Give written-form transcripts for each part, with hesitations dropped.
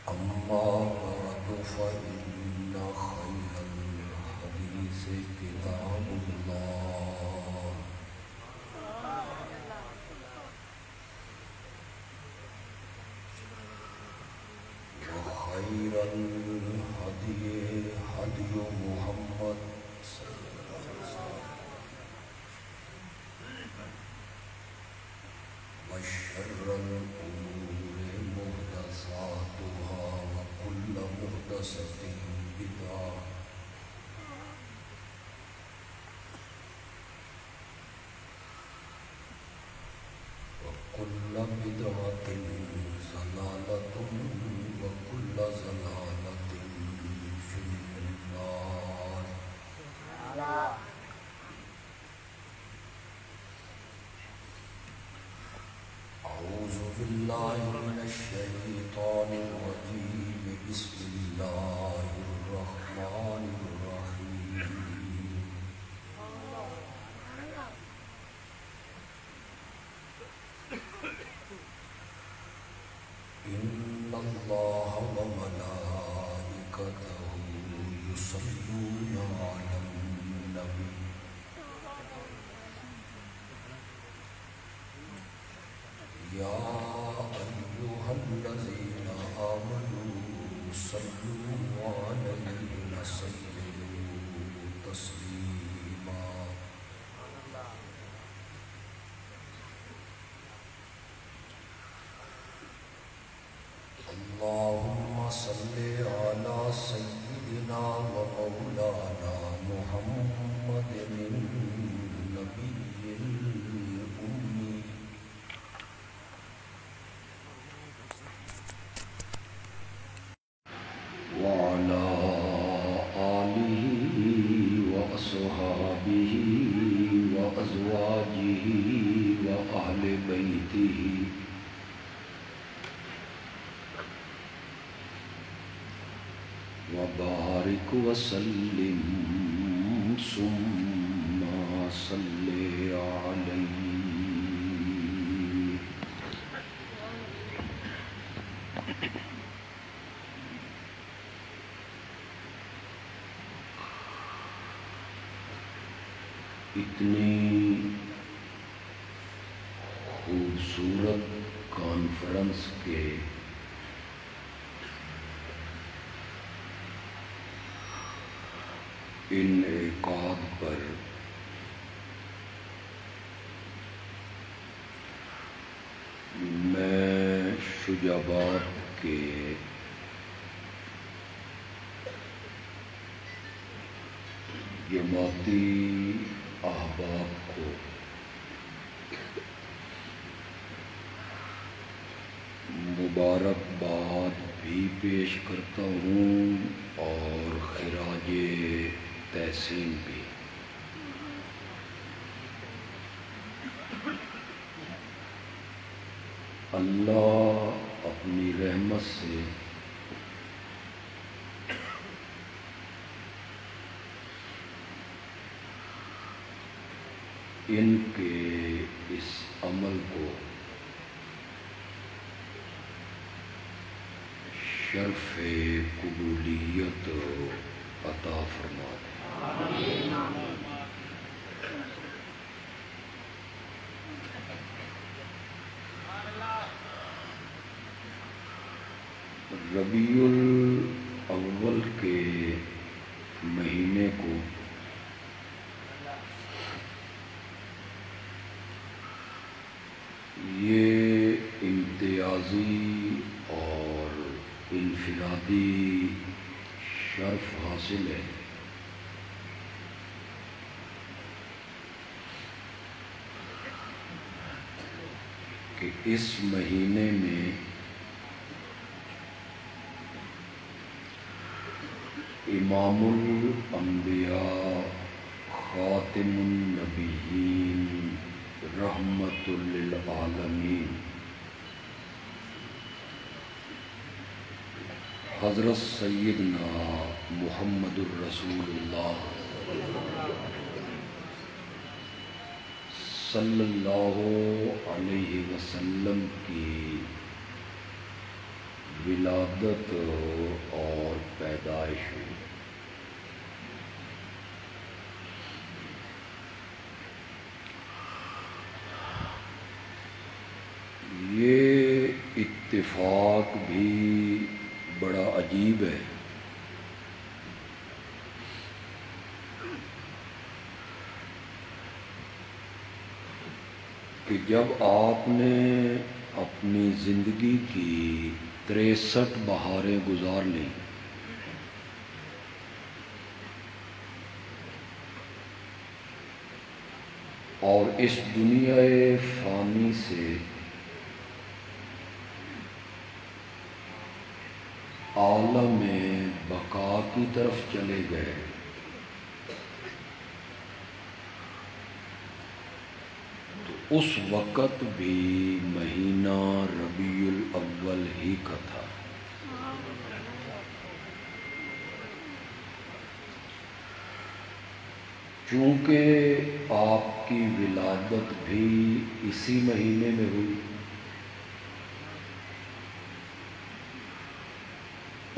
أما بعد فإن خير الحديث كتاب الله وخير الهدي هدي محمد وشر الأمور محدثاتها وكل محدثة بدعة وكل بدعة ضلالة وكل ضلالة في النار. أعوذ بالله من الشيطان الرجيم. بسم الله الرحمن الرحيم. إن الله وملائكته يصلون على النبي يا أيها الذين آمنوا صلوا عليه وسلموا تسليما. اللهم صل على سيدنا ومولانا محمد النبي الأمي وعلى آله وأصحابه وأزواجه وأهل بيته وبارك وسلم ثم صل عليه. اتنی خوبصورت کانفرنس کے انعقاد پر میں شجاباد کے جماعتی احباب کو مبارکباد بھی پیش کرتا ہوں اور خراج تحسین بھی. اللہ اپنی رحمت سے ان کے اس عمل کو شرف قبولیت عطا فرما دے. ربیع الاول کے مہینے کو یہ امتیازی اور انفرادی شرف حاصل ہے کہ اس مہینے میں امام الانبیاء خاتم النبیین رحمت للعالمین حضرت سیدنا محمد الرسول اللہ صلی اللہ علیہ وسلم کی ولادت اور پیدائش ہوئی۔ یہ اتفاق بھی بڑا عجیب ہے کہ جب آپ نے اپنی زندگی کی 63 بہاریں گزار لیں اور اس دنیا فانی سے عالم بقا کی طرف چلے گئے، تو اس وقت بھی مہینہ ربیع الاول ہی کا تھا۔ چونکہ آپ کی ولادت بھی اسی مہینے میں ہوئی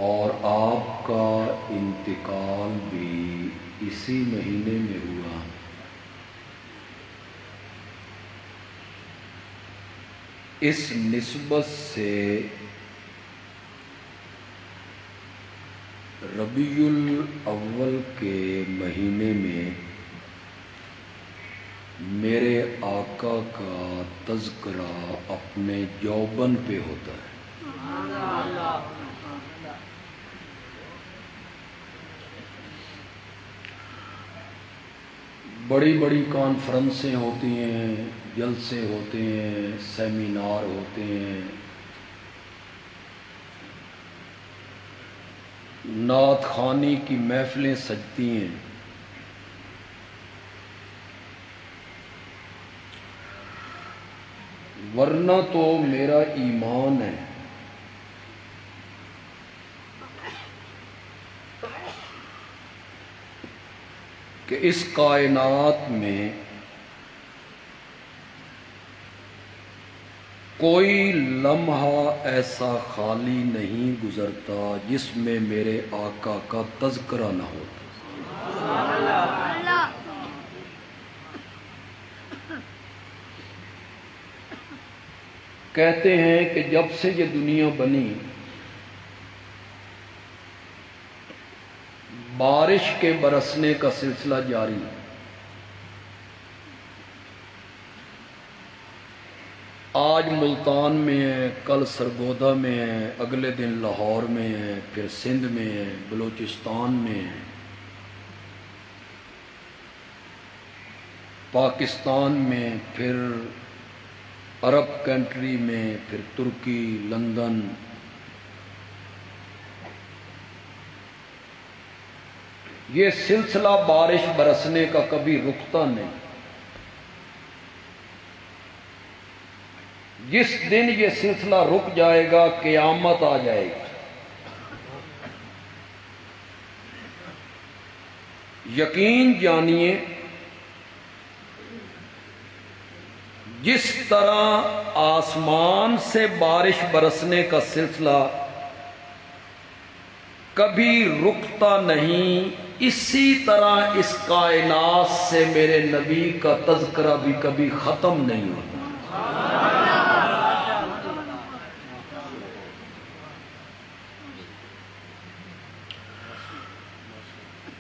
اور آپ کا انتقال بھی اسی مہینے میں ہوا، اس نسبت سے ربیع الاول کے مہینے میں میرے آقا کا تذکرہ اپنے یوبن پہ ہوتا ہے۔ بڑی بڑی کانفرنسیں ہوتی ہیں، جلسے ہوتے ہیں، سیمینار ہوتے ہیں، نعت خوانی کی محفلیں سجتی ہیں، ورنہ تو میرا ایمان ہے کہ اس کائنات میں کوئی لمحہ ایسا خالی نہیں گزرتا جس میں میرے آقا کا تذکرہ نہ ہوتا۔ کہتے ہیں کہ جب سے یہ دنیا بنی بارش کے برسنے کا سلسلہ جاری ہے۔ آج ملتان میں ہے، کل سرگودا میں ہے، اگلے دن لاہور میں ہے، پھر سندھ میں ہے، بلوچستان میں ہے، پاکستان میں، پھر عرب کنٹری میں، پھر ترکی، لندن، یہ سلسلہ بارش برسنے کا کبھی رکتا نہیں۔ جس دن یہ سلسلہ رک جائے گا قیامت آ جائے گی۔ یقین جانیے جس طرح آسمان سے بارش برسنے کا سلسلہ کبھی رکتا نہیں، اسی طرح اس کائنات سے میرے نبی کا تذکرہ بھی کبھی ختم نہیں ہوتا۔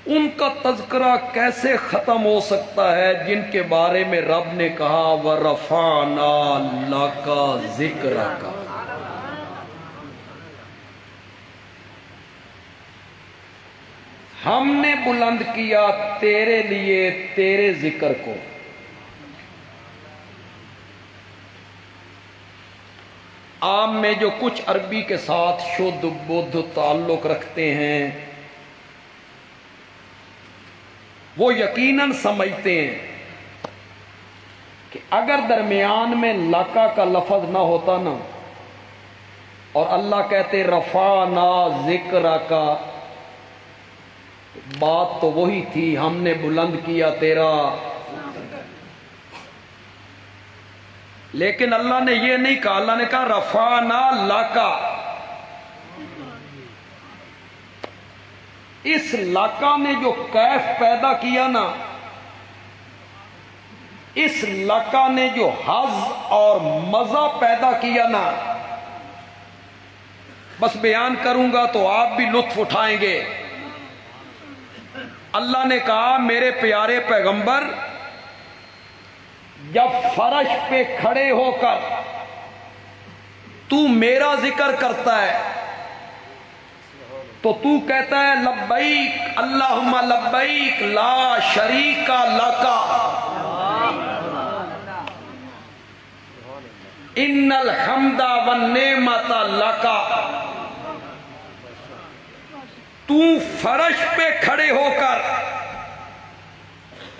ان کا تذکرہ کیسے ختم ہو سکتا ہے جن کے بارے میں رب نے کہا وَرَفَعْنَا لَكَ ذِكْرَكَ۔ ہم نے بلند کیا تیرے لیے تیرے ذکر کو۔ عام میں جو کچھ عربی کے ساتھ شدھ بدھ تعلق رکھتے ہیں وہ یقیناً سمجھتے ہیں کہ اگر درمیان میں لَکَ کا لفظ نہ ہوتا نا اور اللہ کہتے رفعنا ذکرک، بات تو وہی تھی، ہم نے بلند کیا تیرا، لیکن اللہ نے یہ نہیں کہا، اللہ نے کہا رفعنا لَکَ، اس لاکا نے جو کیف پیدا کیا نا، اس لاکا نے جو حظ اور مزہ پیدا کیا نا، بس بیان کروں گا تو آپ بھی لطف اٹھائیں گے۔ اللہ نے کہا میرے پیارے پیغمبر، جب فرش پہ کھڑے ہو کر تو میرا ذکر کرتا ہے تو تو کہتا ہے لبیک اللہم لبیک لا شریک لک ان الحمد والنعمت لک۔ تو فرش پہ کھڑے ہو کر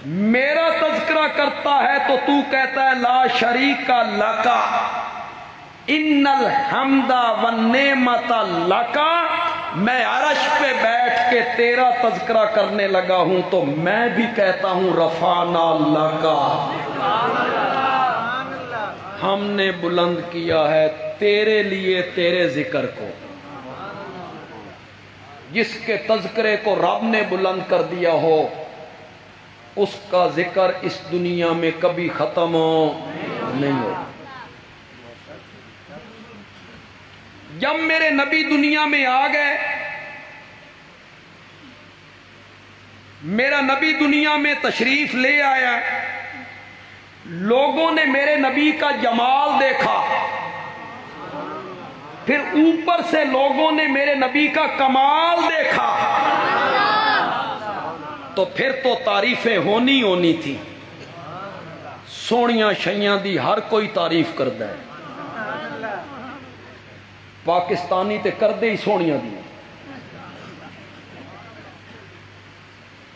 میرا تذکرہ کرتا ہے تو تو کہتا ہے لا شریک لک ان الحمد والنعمت لک۔ میں عرش پہ بیٹھ کے تیرا تذکرہ کرنے لگا ہوں تو میں بھی کہتا ہوں رفعنا لک، ہم نے بلند کیا ہے تیرے لیے تیرے ذکر کو۔ جس کے تذکرے کو رب نے بلند کر دیا ہو اس کا ذکر اس دنیا میں کبھی ختم نہیں ہو۔ جب میرے نبی دنیا میں آ گئے، میرا نبی دنیا میں تشریف لے آیا، لوگوں نے میرے نبی کا جمال دیکھا، پھر اوپر سے لوگوں نے میرے نبی کا کمال دیکھا، تو پھر تو تعریفیں ہونی تھی۔ سونیاں شیاں دی ہر کوئی تعریف کردا ہے، پاکستانی تے کردے ہی سونیاں دی۔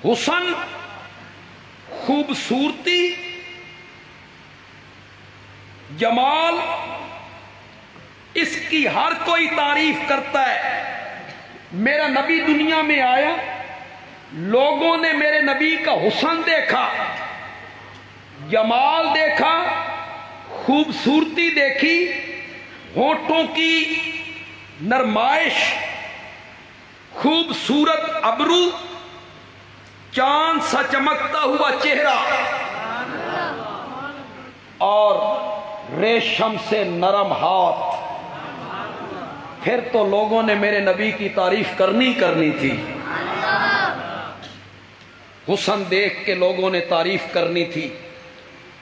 حسن، خوبصورتی، جمال، اس کی ہر کوئی تعریف کرتا ہے۔ میرا نبی دنیا میں آیا، لوگوں نے میرے نبی کا حسن دیکھا، جمال دیکھا، خوبصورتی دیکھی، ہونٹوں کی نرمائش، خوبصورت ابرو، چاند سا چمکتا ہوا چہرہ اور ریشم سے نرم ہاتھ۔ پھر تو لوگوں نے میرے نبی کی تعریف کرنی تھی۔ حسن دیکھ کے لوگوں نے تعریف کرنی تھی۔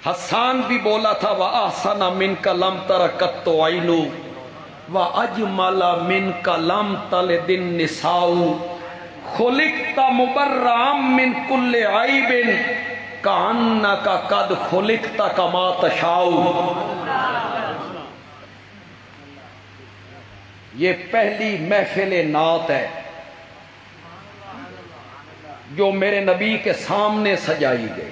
حسان بھی بولا تھا وَأَحْسَنَ مِنْكَ لَمْ تَرَ قَطُّ عَيْنٌ وَأَجْمَلَ مِنْكَ لَمْ تَلِدِ النِّسَاءُ خُلِقْتَ مُبَرَّأً مِنْ كُلِّ عَيْبٍ كَأَنَّكَ قَدْ خُلِقْتَ كَمَا تَشَاءُ۔ یہ پہلی محفل نعت ہے جو میرے نبی کے سامنے سجائی گئی۔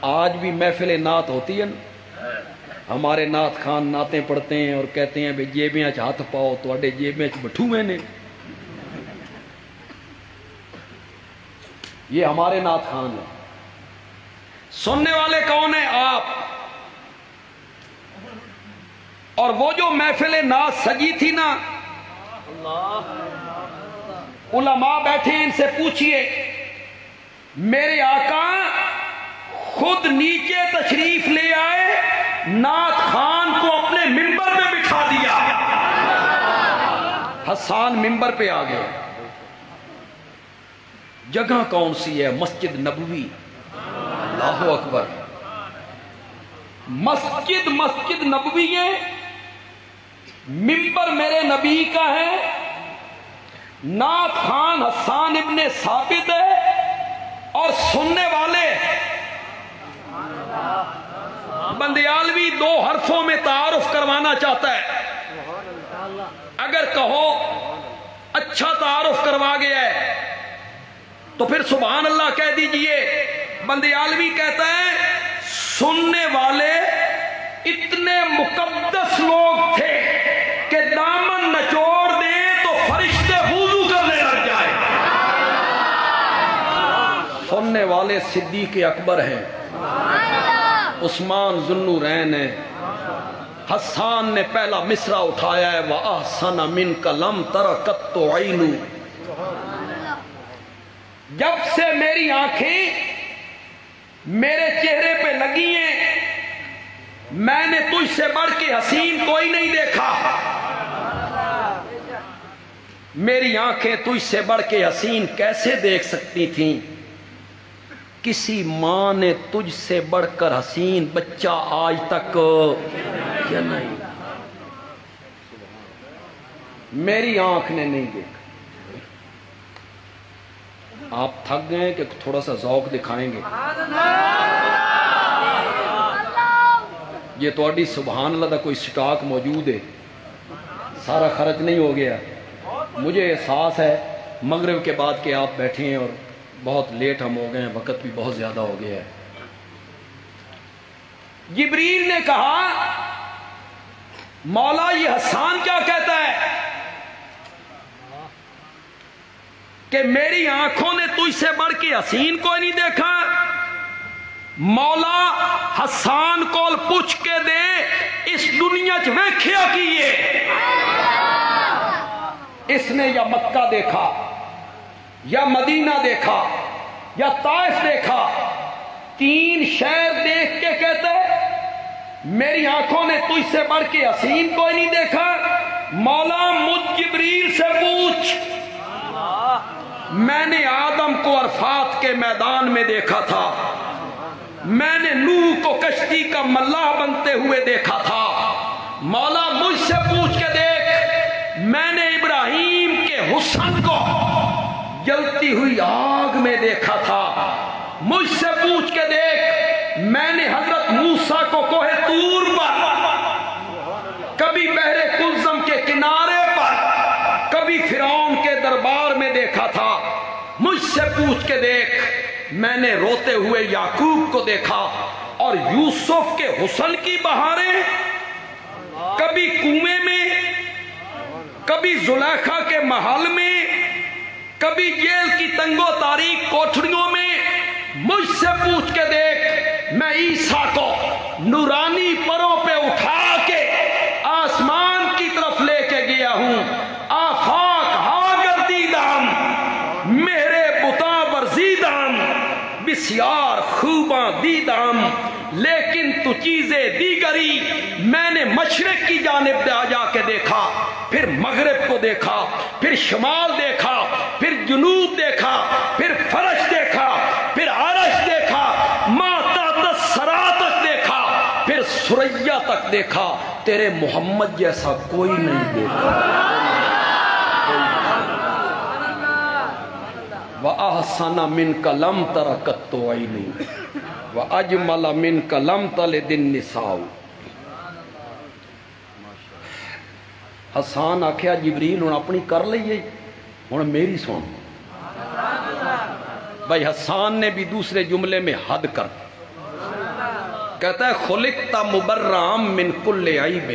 آج بھی محفل نعت ہوتی ہے نا، ہمارے نعت خان نعتیں پڑھتے ہیں اور کہتے ہیں بھئی جیبیاں چ ہاتھ پاؤ تواڈے جیبیاں چ بٹھو میں نے۔ یہ ہمارے نعت خان ہیں۔ سننے والے کون ہیں؟ آپ۔ اور وہ جو محفل نعت سجی تھی نا، علماء بیٹھے ہیں، ان سے پوچھئے، میرے آقا خود نیچے تشریف لے آئے، نعت خان کو اپنے منبر پہ بٹھا دیا۔ حسان منبر پہ آ گئے۔ جگہ کون سی ہے؟ مسجد نبوی۔ اللہ اکبر۔ مسجد نبوی ہے، منبر میرے نبی کا ہے، نعت خان حسان ابن ثابت ہے، اور سننے والے بندیالوی دو حرفوں میں تعارف کروانا چاہتا ہے۔ اگر کہو اچھا تعارف کروا گیا ہے تو پھر سبحان اللہ کہہ دیجئے۔ بندیالوی کہتا ہے سننے والے اتنے مقدس لوگ تھے کہ دامن نچوڑ دیں تو فرشتے وضو کرنے لگ جائے۔ سننے والے صدیق اکبر ہیں، عثمان ذوالنورین ہیں، حسان نے پہلا مصرع اٹھایا ہے وَأَحْسَنَ مِنْكَ لَمْ تَرَ قَطُّ عَيْنُ. جب سے میری آنکھیں میرے چہرے پہ لگی ہیں میں نے تجھ سے بڑھ کے حسین کوئی نہیں دیکھا. میری آنکھیں تجھ سے بڑھ کے حسین کیسے دیکھ سکتی تھیں؟ کسی ماں نے تجھ سے بڑھ کر حسین بچہ آج تک کیا نہیں. میری آنکھ نے نہیں دیکھا. آپ تھک گئے کہ تھوڑا سا ذوق دکھائیں گے؟ یہ تو اڈی سبحان اللہ دا کوئی سٹاک موجود ہے، سارا خرچ نہیں ہو گیا. مجھے احساس ہے مغرب کے بعد کہ آپ بیٹھے ہیں اور بہت لیٹ ہم ہو گئے ہیں، وقت بھی بہت زیادہ ہو گیا ہے. جبریل نے کہا مولا یہ حسان کیا کہتا ہے کہ میری آنکھوں نے تجھ سے بڑھ کے حسین کوئی نہیں دیکھا. مولا حسان کو پوچھ کے دے اس دنیا چ ویکھیا کیے. اس نے یا مکہ دیکھا یا مدینہ دیکھا یا طائف دیکھا، 3 شہر دیکھ کے کہتا ہے میری آنکھوں نے تجھ سے بڑھ کے حسین کوئی نہیں دیکھا. مولا مجھ جبریل سے پوچھ، میں نے آدم کو عرفات کے میدان میں دیکھا تھا، میں نے نوح کو کشتی کا ملاح بنتے ہوئے دیکھا تھا. مولا مجھ سے پوچھ کے دیکھ، میں نے ابراہیم کے حسن کو جلتی ہوئی آگ میں دیکھا تھا. مجھ سے پوچھ کے دیکھ، میں نے حضرت موسیٰ کو کوہ طور پر، کبھی بحر کلثم کے کنارے پر، کبھی فرعون کے دربار میں دیکھا تھا. مجھ سے پوچھ کے دیکھ، میں نے روتے ہوئے یعقوب کو دیکھا اور یوسف کے حسن کی بہاریں کبھی کنویں میں، کبھی زلیخا کے محل میں، کبھی جیل کی تنگ و تاریک کوٹھریوں میں. مجھ سے پوچھ کے دیکھ، میں عیسیٰ کو نورانی پروں پہ اٹھا کے آسمان کی طرف لے کے گیا ہوں. آفاق ہاگر دیدام میرے بتاں برزیدام بسیار خوباں دیدام، لیکن تو چیزیں دیگری. میں نے مشرق کی جانب جا کے دیکھا، پھر مغرب کو دیکھا، پھر شمال دیکھا، پھر جنوب دیکھا، پھر فرش دیکھا، پھر عرش دیکھا، ماں تحت الثری تک دیکھا، پھر ثریا تک دیکھا. تیرے محمد جیسا کوئی نہیں دیکھا. وَأَحْسَنَ مِنْكَ لَمْ تَرَ قَطُّ عَيْنٌ وَأَجْمَلَ مِنْكَ لَمْ تَلِدِ النِّسَاءُ. حسان آکھیا جبریل ہن اپنی کر لئیے، ہن میری سن. بھائی حسان نے بھی دوسرے جملے میں حد کر دی. کہتا ہے خلقت مبرّعًا من کل عیب،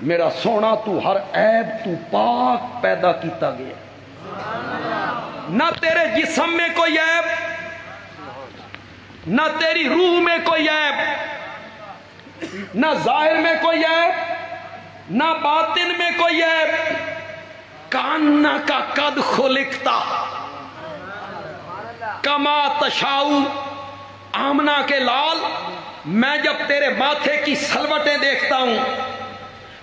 میرا سونا تو ہر عیب تو پاک پیدا کیتا گیا. نہ تیرے جسم میں کوئی عیب، نہ تیری روح میں کوئی عیب، نہ ظاہر میں کوئی عیب، نہ باطن میں کوئی عیب. کانہ کا قد خلقتا کما تشاؤ. آمنہ کے لال، میں جب تیرے ماتھے کی سلوٹیں دیکھتا ہوں،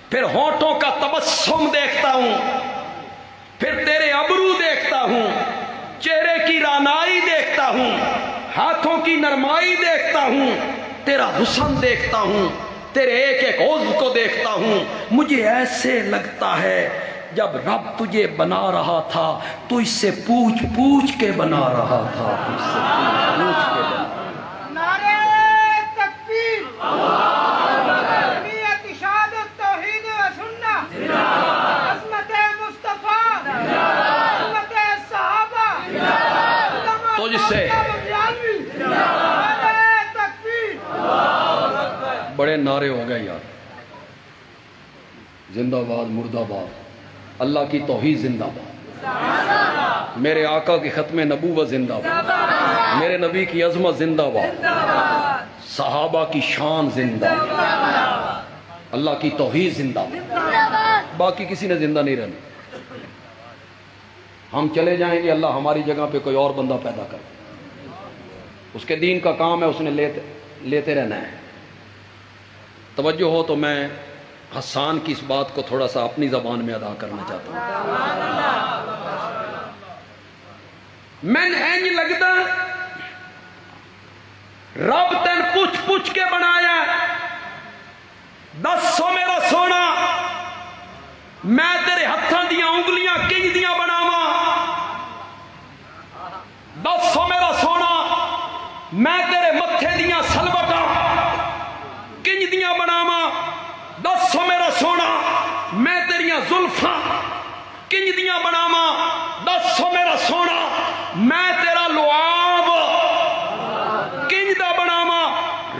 پھر ہونٹوں کا تبسم دیکھتا ہوں، پھر تیرے ابرو دیکھتا ہوں، چہرے کی رانائی دیکھتا ہوں، ہاتھوں کی نرمائی دیکھتا ہوں، تیرا حسن دیکھتا ہوں، تیرے ایک ایک عضو کو دیکھتا ہوں. مجھے ایسے لگتا ہے جب رب تجھے بنا رہا تھا تو اس سے پوچھ پوچھ کے بنا رہا تھا. نعرہ تکبیر، جمعیت شہادت توحید و سنہ، عظمت مصطفیٰ، عظمت صحابہ، تجھ سے بڑے نعرے ہو گئے یار. زندہ باد، مردہ باد، اللہ کی توحید زندہ باد، میرے آقا کی ختم نبوت زندہ باد، میرے نبی کی عظمت زندہ باد. صحابہ کی شان زندہ، اللہ کی توحید زندہ، باقی کسی نے زندہ نہیں رہنا۔ ہم چلے جائیں گے، اللہ ہماری جگہ پہ کوئی اور بندہ پیدا کر، اس کے دین کا کام ہے، اس نے لیتے رہنا ہے۔ توجہ ہو تو میں حسان کی اس بات کو تھوڑا سا اپنی زبان میں ادا کرنا چاہتا ہوں۔ میں انج لگتا رب تین پوچھ پوچھ کے بنایا، دسو میرا سونا میں تیرے ہتھاں دیاں انگلیاں کنج دیاں بناواں، دسو میرا سونا میں تیرے متھے دیاں سلوٹاں کنج دیاں بناواں، دسو میرا سونا میں تیریاں زلفاں کنج دیاں بناواں، دسو میرا سونا میں تیرا لعاب کنج دا بناواں۔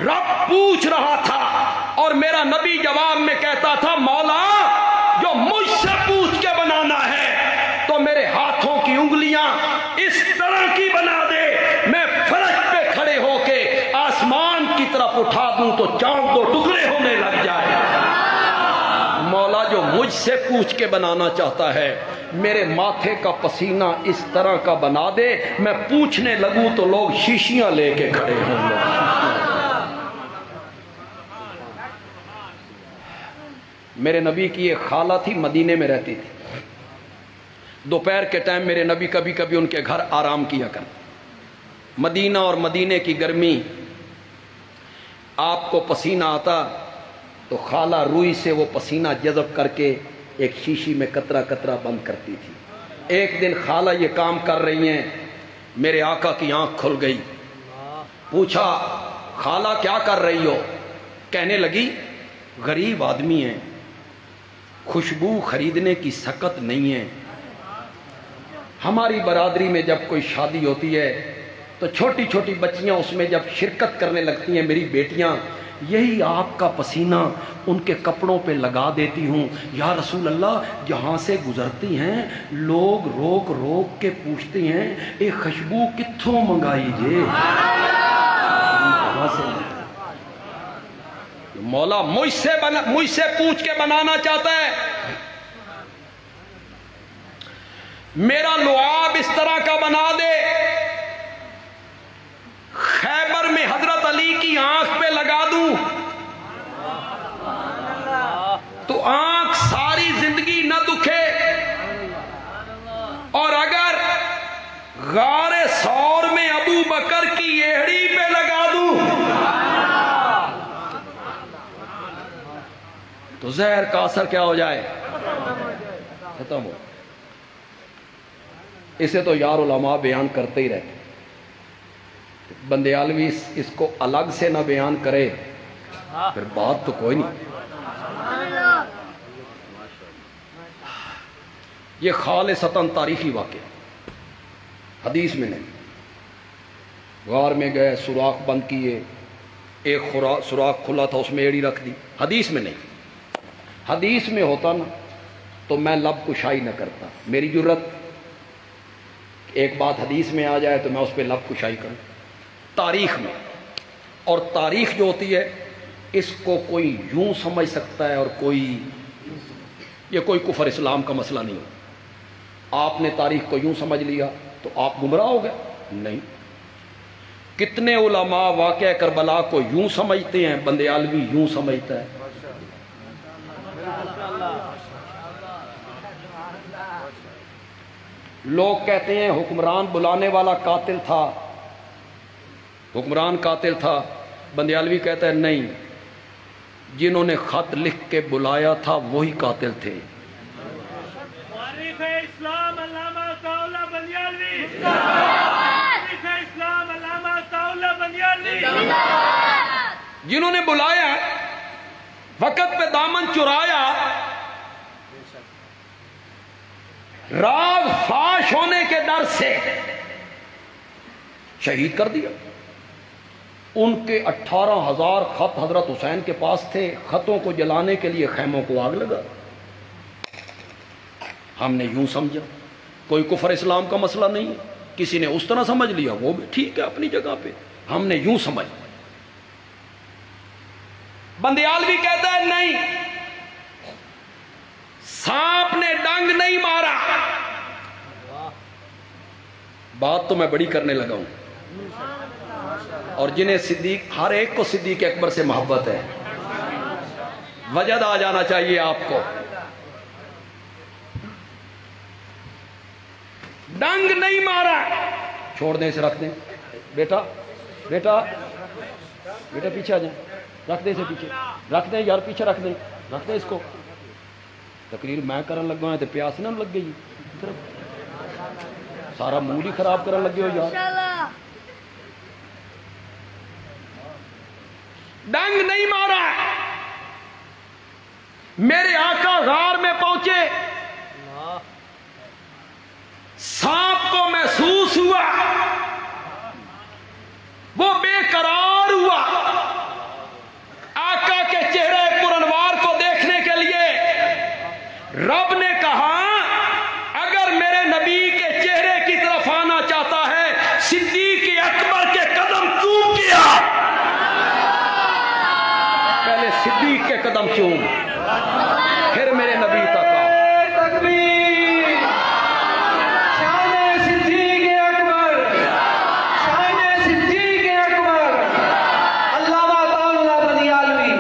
رب پوچھ رہا تھا اور میرا نبی جواب میں کہتا تھا مولا جو مجھ سے پوچھ کے بنانا ہے تو میرے ہاتھوں کی انگلیاں اس طرح کی بنا دے، میں فرش پہ کھڑے ہو کے آسمان کی طرف اٹھا دوں تو چاند دو ٹکڑے ہونے لگ جائے۔ مولا جو مجھ سے پوچھ کے بنانا چاہتا ہے میرے ماتھے کا پسینہ اس طرح کا بنا دے، میں پوچھنے لگوں تو لوگ شیشیاں لے کے کھڑے ہوں گے۔ میرے نبی کی ایک خالہ تھی، مدینے میں رہتی تھی، دوپہر کے ٹائم میرے نبی کبھی کبھی ان کے گھر آرام کیا کرتے۔ مدینہ اور مدینے کی گرمی، آپ کو پسینہ آتا تو خالہ روئی سے وہ پسینہ جذب کر کے ایک شیشی میں قطرہ قطرہ بند کرتی تھی۔ ایک دن خالہ یہ کام کر رہی ہیں، میرے آقا کی آنکھ کھل گئی، پوچھا خالہ کیا کر رہی ہو؟ کہنے لگی غریب آدمی ہیں، خوشبو خریدنے کی سکت نہیں ہے، ہماری برادری میں جب کوئی شادی ہوتی ہے تو چھوٹی چھوٹی بچیاں اس میں جب شرکت کرنے لگتی ہیں، میری بیٹیاں یہی آپ کا پسینہ ان کے کپڑوں پہ لگا دیتی ہوں، یا رسول اللہ جہاں سے گزرتی ہیں لوگ روک روک کے پوچھتے ہیں اے خوشبو کتھوں منگائی جے؟ مولا مجھ سے پوچھ کے بنانا چاہتا ہے، میرا لعاب اس طرح کا بنا دے، خیبر میں حضرت علی کی آنکھ پہ لگا دوں تو آنکھ ساری زندگی نہ دکھے، اور اگر غار ثور میں ابو بکر کی ایڑی پہ لگا دوں تو زہر کا اثر کیا ہو جائے؟ ختم ہو۔ اسے تو یار علماء بیان کرتے ہی رہتے، بندیالوی اس کو الگ سے نہ بیان کرے پھر بات تو کوئی نہیں۔ یہ خالصتاً تاریخی واقعہ، حدیث میں نہیں۔ غار میں گئے، سوراخ بند کیے، ایک سوراخ کھلا تھا اس میں ایڑی رکھ دی، حدیث میں نہیں۔ حدیث میں ہوتا نا تو میں لب کشائی نہ کرتا، میری جرت ایک بات حدیث میں آ جائے تو میں اس پہ لب کشائی کروں۔ تاریخ میں، اور تاریخ جو ہوتی ہے اس کو کوئی یوں سمجھ سکتا ہے اور یہ کوئی کفر اسلام کا مسئلہ نہیں ہے۔ آپ نے تاریخ کو یوں سمجھ لیا تو آپ گمراہ ہو گئے؟ نہیں۔ کتنے علماء واقعہ کربلا کو یوں سمجھتے ہیں، بندیالوی یوں سمجھتا ہے۔ لوگ کہتے ہیں حکمران بلانے والا قاتل تھا، حکمران قاتل تھا، بندیالوی کہتا ہے نہیں، جنہوں نے خط لکھ کے بلایا تھا وہی قاتل تھے۔ مورخ اسلام علامہ عطاءاللہ بندیالوی، مورخ اسلام علامہ عطاءاللہ بندیالوی، جنہوں نے بلایا وقت پہ دامن چرایا، راز فاش ہونے کے ڈر سے شہید کر دیا۔ ان کے 18,000 خط حضرت حسین کے پاس تھے، خطوں کو جلانے کے لیے خیموں کو آگ لگا۔ ہم نے یوں سمجھا، کوئی کفر اسلام کا مسئلہ نہیں ہے، کسی نے اس طرح سمجھ لیا وہ بھی ٹھیک ہے اپنی جگہ پہ، ہم نے یوں سمجھ۔ بندیالوی کہتا ہے نہیں، سانپ نے ڈنگ نہیں مارا. بات تو میں بڑی کرنے لگا ہوں. اور جنہیں صدیق، ہر ایک کو صدیق اکبر سے محبت ہے، وجد آ جانا چاہیے آپ کو. ڈنگ نہیں مارا، چھوڑ دیں اسے، رکھ دیں. بیٹا بیٹا بیٹا پیچھے آ جائیں، رکھ دیں اسے پیچھے، رکھ دیں یار، پیچھے رکھ دیں، رکھ دیں اس کو. تقریر میں کرن لگا ہوں تے پیاس نہ لگ گئی، سارا موڈ ہی خراب کرن لگے ہو یار. ڈنگ نہیں مارا. میرے آقا غار میں پہنچے، سانپ کو محسوس ہوا، وہ بے قرار ہوا. آقا کے چہرے پرانوار کو دیکھنے کے لیے رب نے کہا اگر میرے نبی کے چہرے کی طرف آنا چاہتا ہے صدیق اکبر کے قدم چوم کیا. پہلے صدیق کے قدم چوم، پھر میرے نبی تک آ. تکبیر، شان صدیق اکبر، شان صدیق اکبر. علامہ طاولہ بنیالوی.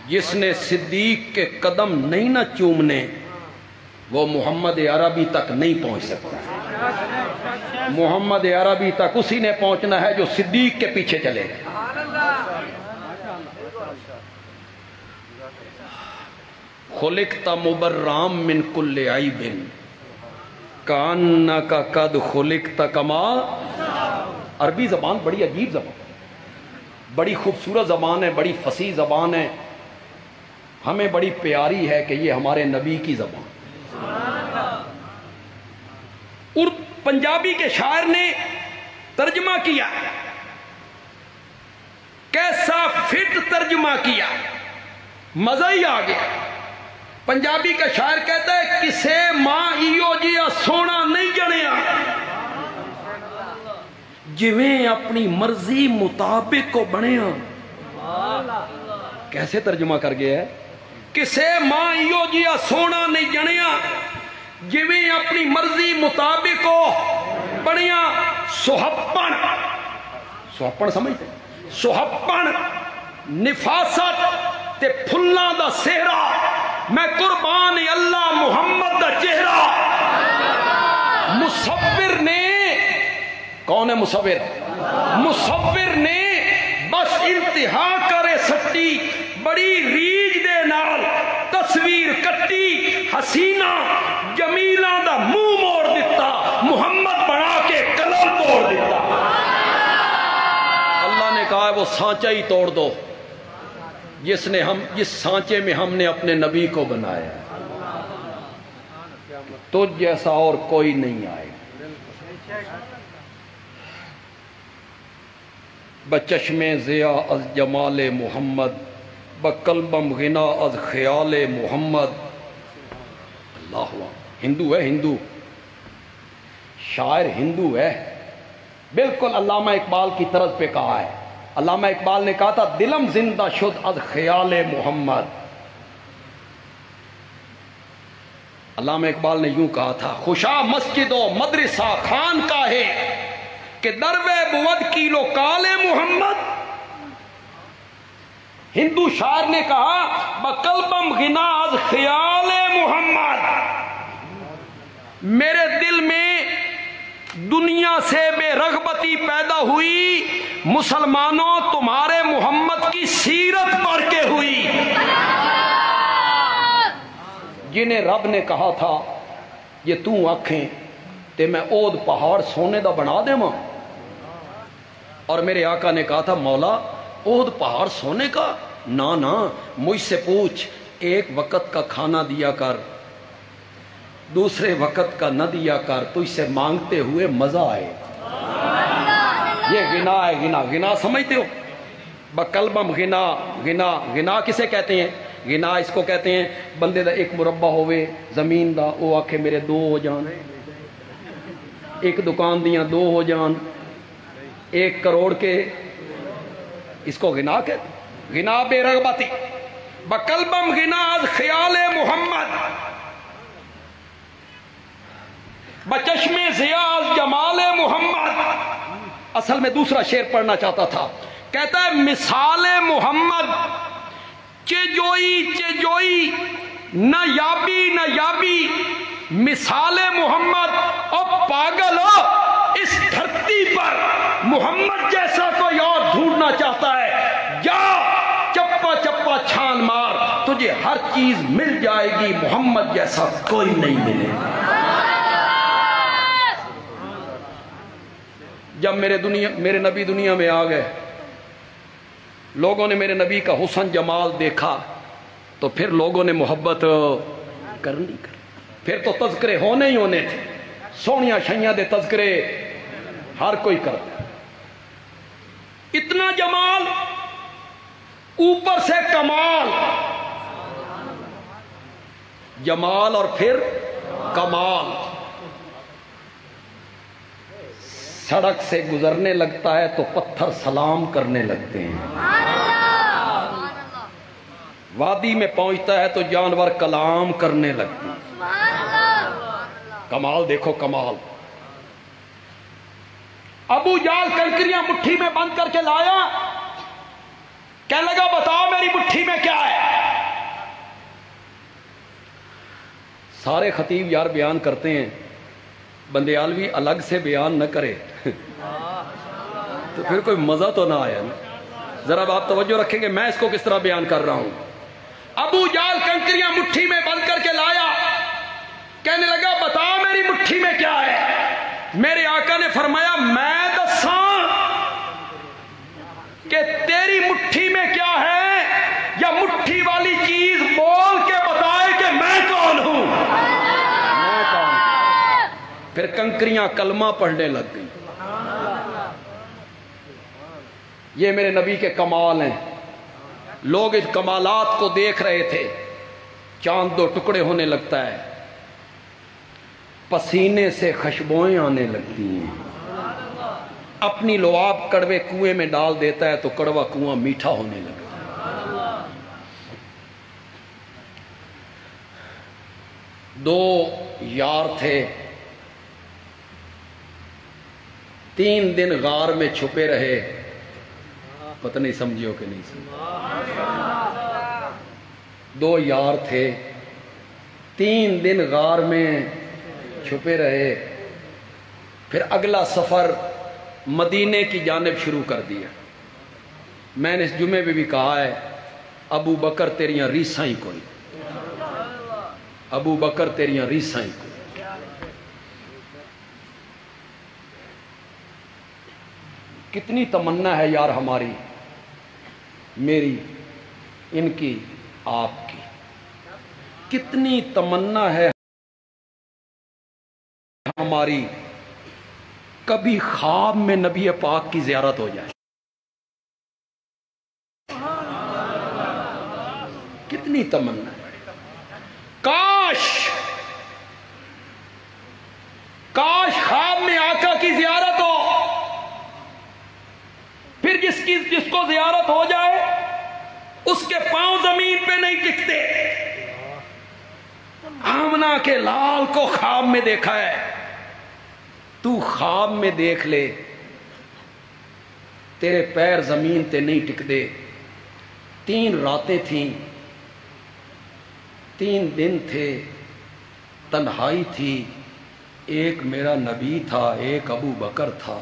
جس نے صدیق کے قدم نہیں نہ چومنے وہ محمد عربی تک نہیں پہنچ سکتا. محمد عربی تک اسی نے پہنچنا ہے جو صدیق کے پیچھے چلے گا. خلقت مبرام من کل عیب کانک قد خلقت کما. عربی زبان بڑی عجیب زبان، بڑی خوبصورت زبان ہے، بڑی فصیح زبان ہے، ہمیں بڑی پیاری ہے کہ یہ ہمارے نبی کی زبان. اور پنجابی کے شاعر نے ترجمہ کیا، کیسا فٹ ترجمہ کیا، مزہ ہی آ گیا. پنجابی کا شاعر کہتا ہے کسے ماں ایو جیا سونا نہیں جنیا، جویں اپنی مرضی مطابق کو بنیا. کیسے ترجمہ کر گیا ہے؟ کسے ماں ایو جیا سونا نہیں جنیا، جویں اپنی مرضی مطابق کو بنیا. سہپن، سہپن سمجھتے؟ سہپن نفاست تے پھلاں دا سہرا، میں قربان اللہ محمد دا چہرہ. مصور نے، کون ہے مصور؟ مصور نے بس انتہا کرے سٹی، بڑی ریج دے نال تصویر کٹی، حسینہ جمیلہ دا منہ موڑ دیتا، محمد بنا کے قلم توڑ دیتا. اللہ نے کہا ہے وہ سانچہ ہی توڑ دو جس سانچے میں ہم نے اپنے نبی کو بنایا. تجھ جیسا اور کوئی نہیں آئے. بچشم ضیا از جمال محمد، بقلبم غنا از خیال محمد. اللہ ہندو ہے، ہندو شاعر ہندو ہے، بالکل علامہ اقبال کی طرز پہ کہا ہے. علامہ اقبال نے کہا تھا دلم زندہ شد از خیال محمد. علامہ اقبال نے یوں کہا تھا خوشا مسجد و مدرسہ خان کا ہے کہ دروے بود کیلو کال محمد. ہندو شاعر نے کہا بقلبم غنا از خیال محمد، میرے دل میں دنیا سے بے رغبتی پیدا ہوئی، مسلمانوں تمہارے محمد کی سیرت پڑھ کے ہوئی. جنہیں رب نے کہا تھا یہ تو آنکھیں تے میں اود پہاڑ سونے دا بنا دے ماں، اور میرے آقا نے کہا تھا مولا اود پہاڑ سونے کا نا، مجھ سے پوچھ ایک وقت کا کھانا دیا کر، دوسرے وقت کا نہ دیا کر، تو اس سے مانگتے ہوئے مزہ آئے. یہ غنا ہے، غنا. غنا سمجھتے ہو؟ بقلبم غنا. غنا غنا کسے کہتے ہیں؟ غنا اس کو کہتے ہیں بندے دا ایک مربع ہوئے زمین دا، وہ آکھے میرے 2 ہو جان، ایک دکان دیاں 2 ہو جان، 1 کروڑ کے، اس کو غنا کہتے ہیں. غنا بے رغبتی بقلبم غنا از خیال محمد بچشم زیاز جمال محمد. اصل میں دوسرا شعر پڑھنا چاہتا تھا. کہتا ہے مثال محمد چجوئی چجوئی نہ یابی نہ یابی. مثال محمد اور پاگل ہو اس دھرتی پر محمد جیسا کوئی اور ڈھونڈنا چاہتا ہے. جا چپا چپا چھان مار تجھے ہر چیز مل جائے گی. محمد جیسا کوئی نہیں ملے گا. جب میرے نبی دنیا میں آ گئے لوگوں نے میرے نبی کا حسن جمال دیکھا تو پھر لوگوں نے محبت کرنی کر. پھر تو تذکرے ہونے ہی ہونے تھے. سونیاں شیاں دے تذکرے ہر کوئی کر. اتنا جمال اوپر سے کمال. جمال اور پھر کمال. سڑک سے گزرنے لگتا ہے تو پتھر سلام کرنے لگتے ہیں. وادی میں پہنچتا ہے تو جانور کلام کرنے لگتے ہیں. کمال دیکھو کمال. ابو جال کنکریاں مٹھی میں بند کر کے لایا. کہنے لگا بتاؤ میری مٹھی میں کیا ہے. سارے خطیب یار بیان کرتے ہیں بندیالوی الگ سے بیان نہ کرے تو پھر کوئی مزہ تو نہ آیا نا. ذرا آپ توجہ رکھیں گے میں اس کو کس طرح بیان کر رہا ہوں. ابو جال کنکریاں مٹھی میں بند کر کے لایا. کہنے لگا بتا میری مٹھی میں کیا ہے. میرے آقا نے فرمایا میں دساں کہ تیری مٹھی میں کیا ہے یا مٹھی والی چیز بول کے بتائے کہ میں کون ہوں. میں کون. پھر کنکریاں کلمہ پڑھنے لگ گئی. یہ میرے نبی کے کمال ہیں. لوگ اس کمالات کو دیکھ رہے تھے. چاند دو ٹکڑے ہونے لگتا ہے. پسینے سے خوشبوئیں آنے لگتی ہیں. اپنی لعاب کڑوے کنویں میں ڈال دیتا ہے تو کڑوا کنواں میٹھا ہونے لگتا ہے. دو یار تھے 3 دن غار میں چھپے رہے. پتہ نہیں سمجھو کہ نہیں سمجھو. 2 یار تھے 3 دن غار میں چھپے رہے. پھر اگلا سفر مدینے کی جانب شروع کر دیا. میں نے اس جمعے میں بھی کہا ہے ابو بکر تیریاں ریساں ہی کوئی. ابو بکر تیریاں ریساں ہی کوئی. کتنی تمنا ہے یار ہماری, میری, ان کی, آپ کی. کتنی تمنا ہے ہماری کبھی خواب میں نبی پاک کی زیارت ہو جائے. کتنی تمنا ہے. کاش خواب میں آقا کی زیارت ہو. پھر جس کو زیارت ہو جائے اس کے پاؤں زمین پہ نہیں ٹکتے. آمنہ کے لال کو خواب میں دیکھا ہے. تو خواب میں دیکھ لے تیرے پیر زمین تے نہیں ٹکتے. 3 راتیں تھیں 3 دن تھے. تنہائی تھی. ایک میرا نبی تھا ایک ابو بکر تھا.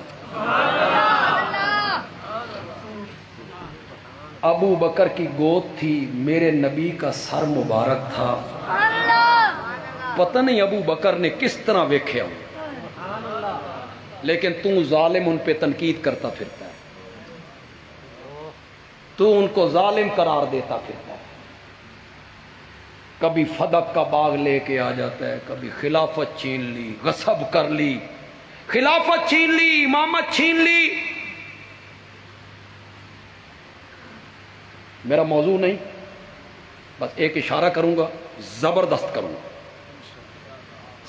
ابو بکر کی گود تھی میرے نبی کا سر مبارک تھا. پتہ نہیں ابو بکر نے کس طرح ویکھیا ہو لیکن تو ظالم ان پہ تنقید کرتا پھرتا ہے. تو ان کو ظالم قرار دیتا پھرتا ہے. کبھی فدق کا باغ لے کے آ جاتا ہے, کبھی خلافت چھین لی, غصب کر لی, خلافت چھین لی, امامت چھین لی. میرا موضوع نہیں, بس ایک اشارہ کروں گا, زبردست کروں گا.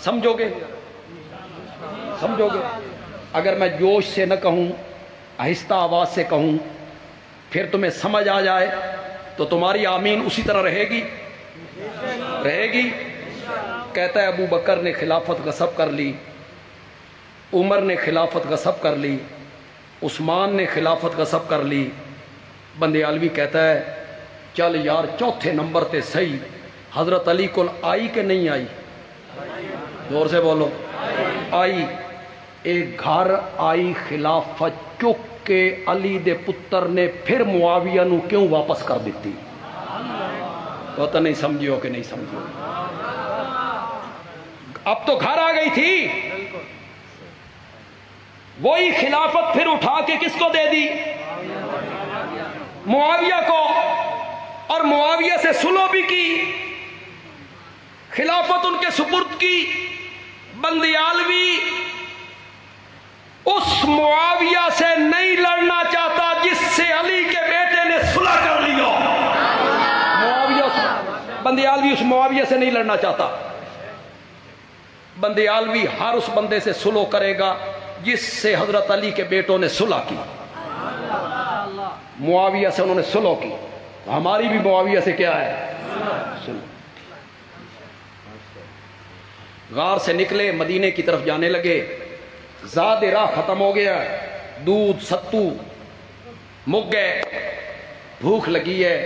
سمجھو گے؟ سمجھو گے؟ اگر میں جوش سے نہ کہوں, آہستہ آواز سے کہوں, پھر تمہیں سمجھ آ جائے تو تمہاری آمین اسی طرح رہے گی کہتا ہے ابو بکر نے خلافت غصب کر لی، عمر نے خلافت غصب کر لی، عثمان نے خلافت غصب کر لی۔ بندیالوی کہتا ہے چل یار چوتھے نمبر تے صحیح حضرت علی کو آئی کہ نہیں آئی؟ زور سے بولو، آئی۔ ایک گھر آئی خلافت چک کے علی دے پتر نے پھر معاویہ نو کیوں واپس کر دیتی؟ پتہ نہیں سمجھو کہ نہیں سمجھو؟ اب تو گھر آ گئی تھی، وہی خلافت پھر اٹھا کے کس کو دے دی؟ معاویہ کو، اور معاویہ سے صلح بھی کی، خلافت ان کے سپرد کی۔ بندیالوی اس معاویہ سے نہیں لڑنا چاہتا جس سے علی کے بیٹے نے صلح کر لیا۔ بندیالوی اس معاویہ سے نہیں لڑنا چاہتا۔ بندیالوی ہر اس بندے سے صلح کرے گا جس سے حضرت علی کے بیٹوں نے صلح کی۔ معاویہ سے انہوں نے صلح کی، ہماری بھی معاویہ سے کیا ہے؟ صلح۔ غار سے نکلے، مدینے کی طرف جانے لگے، زاد راہ ختم ہو گیا، دودھ ستو مک گئے، بھوک لگی ہے،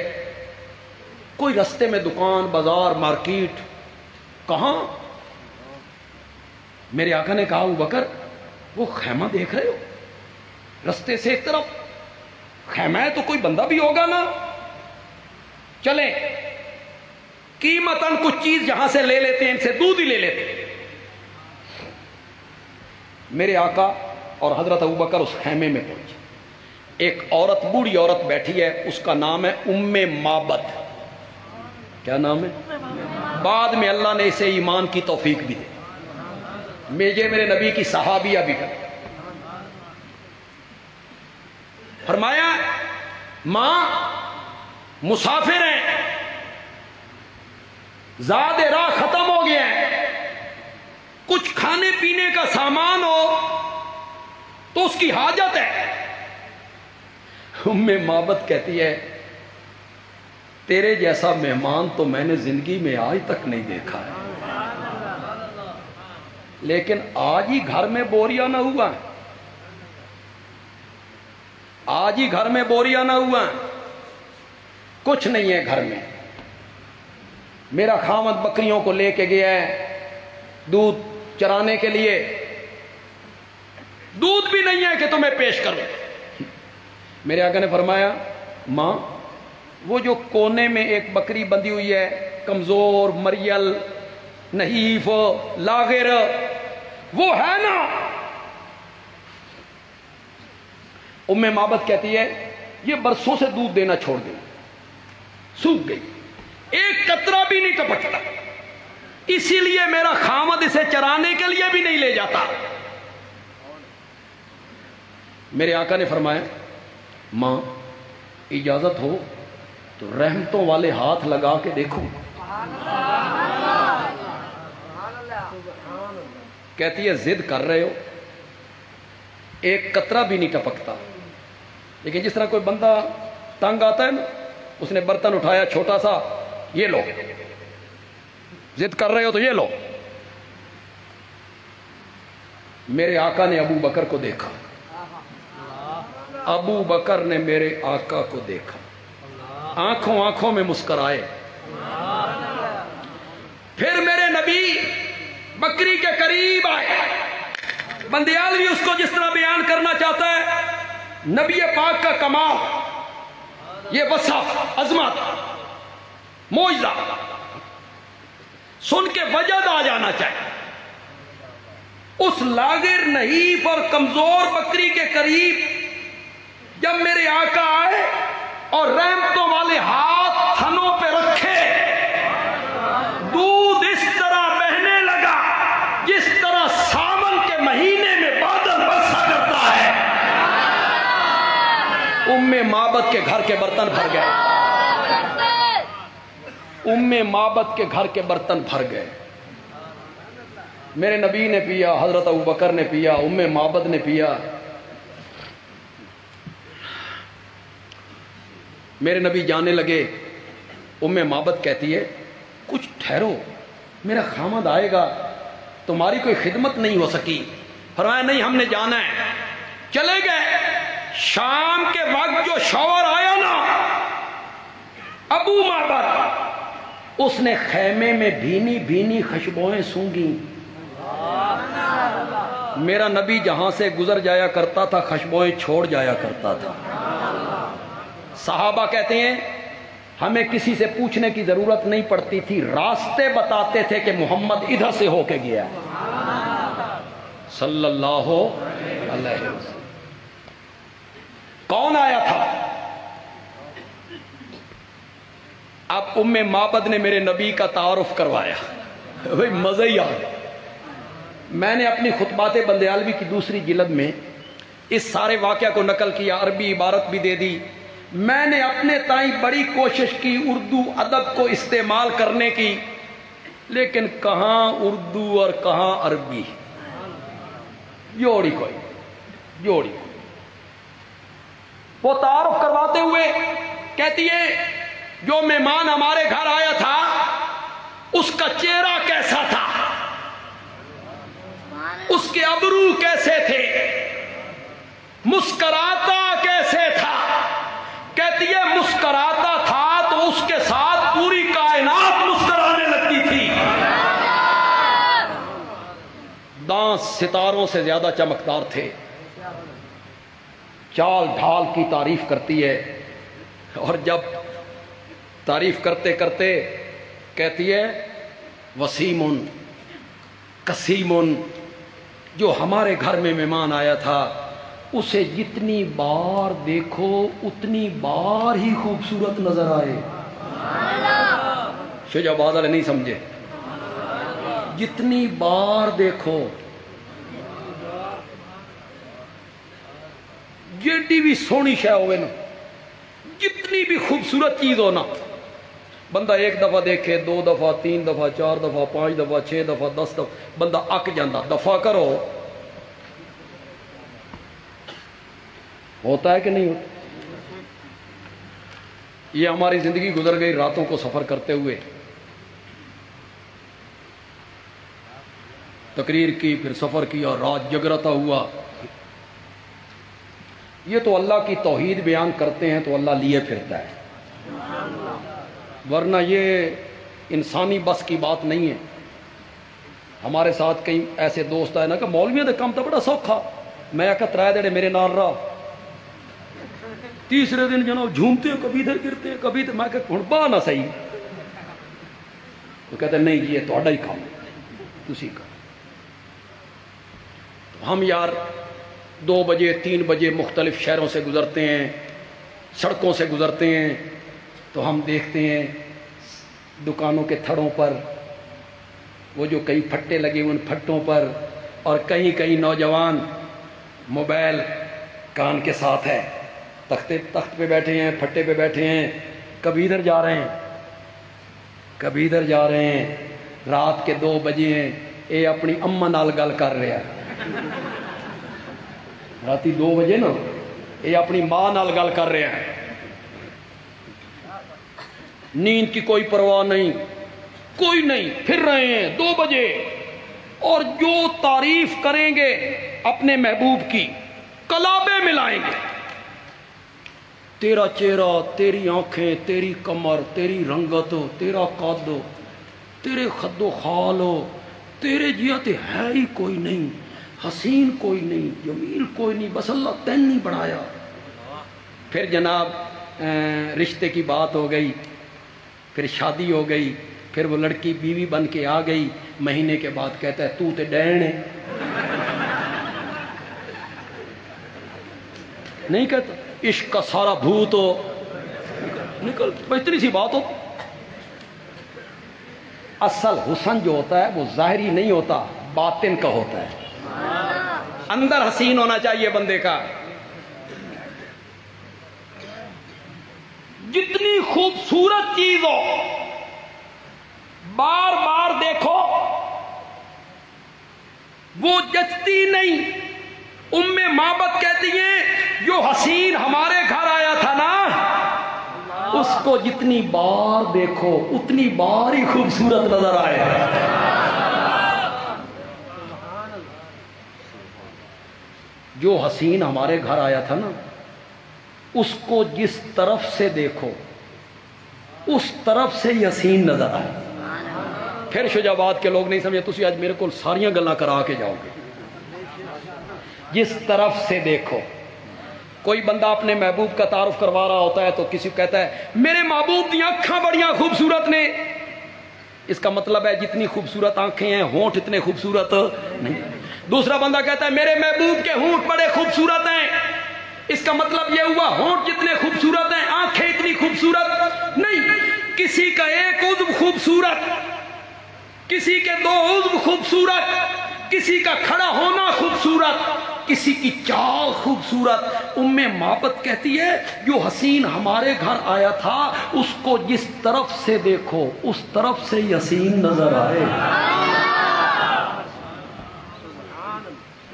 کوئی رستے میں دکان بازار مارکیٹ کہاں؟ میرے آقا نے کہا ابو بکر وہ خیمہ دیکھ رہے ہو؟ رستے سے ایک طرف خیمہ ہے تو کوئی بندہ بھی ہوگا نا، چلیں قیمتاً کچھ چیز یہاں سے لے لیتے ہیں، ان سے دودھ ہی لے لیتے ہیں۔ میرے آقا اور حضرت ابوبکر اس خیمے میں پہنچے، ایک عورت بوڑھی عورت بیٹھی ہے، اس کا نام ہے ام معبد۔ کیا نام ہے؟ بعد میں اللہ نے اسے ایمان کی توفیق بھی دی، میرے نبی کی صحابیہ بھی کر۔ فرمایا ماں مسافر ہیں، زاد راہ ختم ہو گیا ہے، کچھ کھانے پینے کا سامان ہو تو اس کی حاجت ہے۔ ام معبد کہتی ہے تیرے جیسا مہمان تو میں نے زندگی میں آج تک نہیں دیکھا ہے، لیکن آج ہی گھر میں بوریا نہ ہوا، آج ہی گھر میں بوریا نہ ہوا، کچھ نہیں ہے گھر میں۔ میرا خاوند بکریوں کو لے کے گیا ہے دودھ چرانے کے لیے، دودھ بھی نہیں ہے کہ تمہیں پیش کروں۔ میرے آقا نے فرمایا ماں وہ جو کونے میں ایک بکری بندھی ہوئی ہے، کمزور مریل نحیف لاغر، وہ ہے نا؟ ام معبد کہتی ہے یہ برسوں سے دودھ دینا چھوڑ گئی، سوکھ گئی، ایک قطرہ بھی نہیں ٹپکتا، اسی لیے میرا خامد اسے چرانے کے لیے بھی نہیں لے جاتا۔ میرے آقا نے فرمایا ماں اجازت ہو تو رحمتوں والے ہاتھ لگا کے دیکھو۔ کہتی ہے ضد کر رہے ہو، ایک قطرہ بھی نہیں ٹپکتا، لیکن جس طرح کوئی بندہ تنگ آتا ہے نا، اس نے برتن اٹھایا چھوٹا سا، یہ لو، ضد کر رہے ہو تو یہ لو۔ میرے آقا نے ابو بکر کو دیکھا، ابو بکر نے میرے آقا کو دیکھا، آنکھوں آنکھوں میں مسکرائے۔ پھر میرے نبی بکری کے قریب آئے، بندیالوی اس کو جس طرح بیان کرنا چاہتا ہے، نبی پاک کا کمال، یہ وصف، عظمت، معجزہ سن کے وجد آ جانا چاہیے۔ اس لاغر نحیف اور کمزور بکری کے قریب جب میرے آقا آئے اور رحمتوں والے ہاتھ تھنوں پہ رکھے، دودھ اس طرح بہنے لگا جس طرح ساون کے مہینے میں بادل برسا کرتا ہے۔ ام معبد کے گھر کے برتن بھر گئے، ام معبد کے گھر کے برتن بھر گئے۔ میرے نبی نے پیا، حضرت ابوبکر نے پیا، ام معبد نے پیا۔ میرے نبی جانے لگے، معبد کہتی ہے کچھ ٹھہرو، میرا خامد آئے گا، تمہاری کوئی خدمت نہیں ہو سکی۔ فرمایا نہیں، ہم نے جانا ہے۔ چلے گئے۔ شام کے وقت جو شوہر آیا نا ابو معبد، اس نے خیمے میں بھینی بھینی خوشبوئیں سونگی۔ میرا نبی جہاں سے گزر جایا کرتا تھا خوشبوئیں چھوڑ جایا کرتا تھا۔ صحابہ کہتے ہیں ہمیں کسی سے پوچھنے کی ضرورت نہیں پڑتی تھی، راستے بتاتے تھے کہ محمد ادھر سے ہو کے گیا صلی اللہ علیہ وسلم۔ کون آیا تھا؟ اب معبد نے میرے نبی کا تعارف کروایا۔ بھئی مزہ ہی آ گیا۔ میں نے اپنی خطبات بندیالوی کی دوسری جلد میں اس سارے واقعہ کو نقل کیا، عربی عبارت بھی دے دی۔ میں نے اپنے تائیں بڑی کوشش کی اردو ادب کو استعمال کرنے کی، لیکن کہاں اردو اور کہاں عربی، جوڑی کوئی۔ وہ تعارف کرواتے ہوئے کہتی ہے جو مہمان ہمارے گھر آیا تھا اس کا چہرہ کیسا تھا، اس کے ابرو کیسے تھے، مسکراتا کیسے تھا؟ کہتی ہے مسکراتا تھا تو اس کے ساتھ پوری کائنات مسکرانے لگتی تھی۔ دانت ستاروں سے زیادہ چمکدار تھے۔ چال ڈھال کی تعریف کرتی ہے، اور جب تعریف کرتے کرتے کہتی ہے وسیمن کسیمن، جو ہمارے گھر میں مہمان آیا تھا اسے جتنی بار دیکھو اتنی بار ہی خوبصورت نظر آئے۔ شجاع بادل نہیں سمجھے، جتنی بار دیکھو، جیڈی بھی سونی شے ہوئے نا، جتنی بھی خوبصورت چیز ہو نا، بندہ ایک دفعہ دیکھے، 2 دفعہ 3 دفعہ 4 دفعہ 5 دفعہ 6 دفعہ 10 دفعہ، بندہ اک جاندہ۔ دفعہ کرو، ہوتا ہے کہ نہیں ہوتا؟ یہ ہماری زندگی گزر گئی راتوں کو سفر کرتے ہوئے، تقریر کی، پھر سفر کیا، رات جگرتا ہوا۔ یہ تو اللہ کی توحید بیان کرتے ہیں تو اللہ لیے پھرتا ہے، ورنہ یہ انسانی بس کی بات نہیں ہے۔ ہمارے ساتھ کئی ایسے دوست آئے نا کہ مولویوں دے کام تو بڑا سوکھا، میں آکا 3 دن میرے نال رہا، تیسرے دن جناب جھومتے ہیں، کبھی ادھر گرتے ہیں، کبھی ادھر، میں کہا ہن باہ نہ صحیح، تو کہتے ہیں نہیں جی یہ تہاڈا ہی کام ہے، تسی کا۔ ہم یار 2 بجے 3 بجے مختلف شہروں سے گزرتے ہیں، سڑکوں سے گزرتے ہیں، تو ہم دیکھتے ہیں دکانوں کے تھڑوں پر وہ جو کئی پھٹے لگے ان پھٹوں پر، اور کہیں نوجوان موبائل کان کے ساتھ ہے، تخت پہ بیٹھے ہیں، پھٹے پہ بیٹھے ہیں، کبھی ادھر جا رہے ہیں کبھی ادھر جا رہے ہیں۔ رات کے 2 بجے ہیں، اے اپنی اماں نال گل کر رہا ہے، راتی 2 بجے نا اے اپنی ماں نال گل کر رہا ہے، نیند کی کوئی پرواہ نہیں، کوئی نہیں، پھر رہے ہیں 2 بجے، اور جو تعریف کریں گے اپنے محبوب کی کلابے ملائیں گے، تیرا چہرہ، تیری آنکھیں، تیری کمر، تیری رنگت، تیرا قد، تیرے خد و خال، تیرے جیت ہے ہی کوئی نہیں، حسین کوئی نہیں، جمیل کوئی نہیں، بس اللہ تین نہیں بنایا۔ پھر جناب رشتے کی بات ہو گئی، پھر شادی ہو گئی، پھر وہ لڑکی بیوی بن کے آ گئی، مہینے کے بعد کہتا ہے تو تے ڈین ہے، نہیں کہتا عشق کا سارا بھوت ہو نکل، اتنی سی بات ہو۔ اصل حسن جو ہوتا ہے وہ ظاہری نہیں ہوتا، باطن کا ہوتا ہے، اندر حسین ہونا چاہیے بندے کا۔ جتنی خوبصورت چیز ہو بار بار دیکھو وہ جچتی نہیں۔ معبد کہتی ہیں جو حسین ہمارے گھر آیا تھا نا اس کو جتنی بار دیکھو اتنی بار ہی خوبصورت نظر آئے. جو حسین ہمارے گھر آیا تھا نا، اس کو جس طرف سے دیکھو اس طرف سے ہی حسین نظر آئے. پھر شجاباد کے لوگ نہیں سمجھے، تسی آج میرے کو ساریاں گلاں کرا کے جاؤ گے. جس طرف سے دیکھو. کوئی بندہ اپنے محبوب کا تعارف کروا رہا ہوتا ہے تو کسی کو کہتا ہے میرے محبوب دی آنکھاں بڑیاں خوبصورت نے. اس کا مطلب ہے جتنی خوبصورت آنکھیں ہیں ہونٹ اتنے خوبصورت نہیں. دوسرا بندہ کہتا ہے میرے محبوب کے ہونٹ بڑے خوبصورت ہیں. اس کا مطلب یہ ہوا ہونٹ جتنے خوبصورت ہیں آنکھیں اتنی خوبصورت نہیں. کسی کا ایک عضو خوبصورت، کسی کے دو عضو خوبصورت، کسی کا کھڑا ہونا خوبصورت، کسی کی چال خوبصورت. ام محبت کہتی ہے جو حسین ہمارے گھر آیا تھا اس کو جس طرف سے دیکھو اس طرف سے ہی حسین نظر آئے.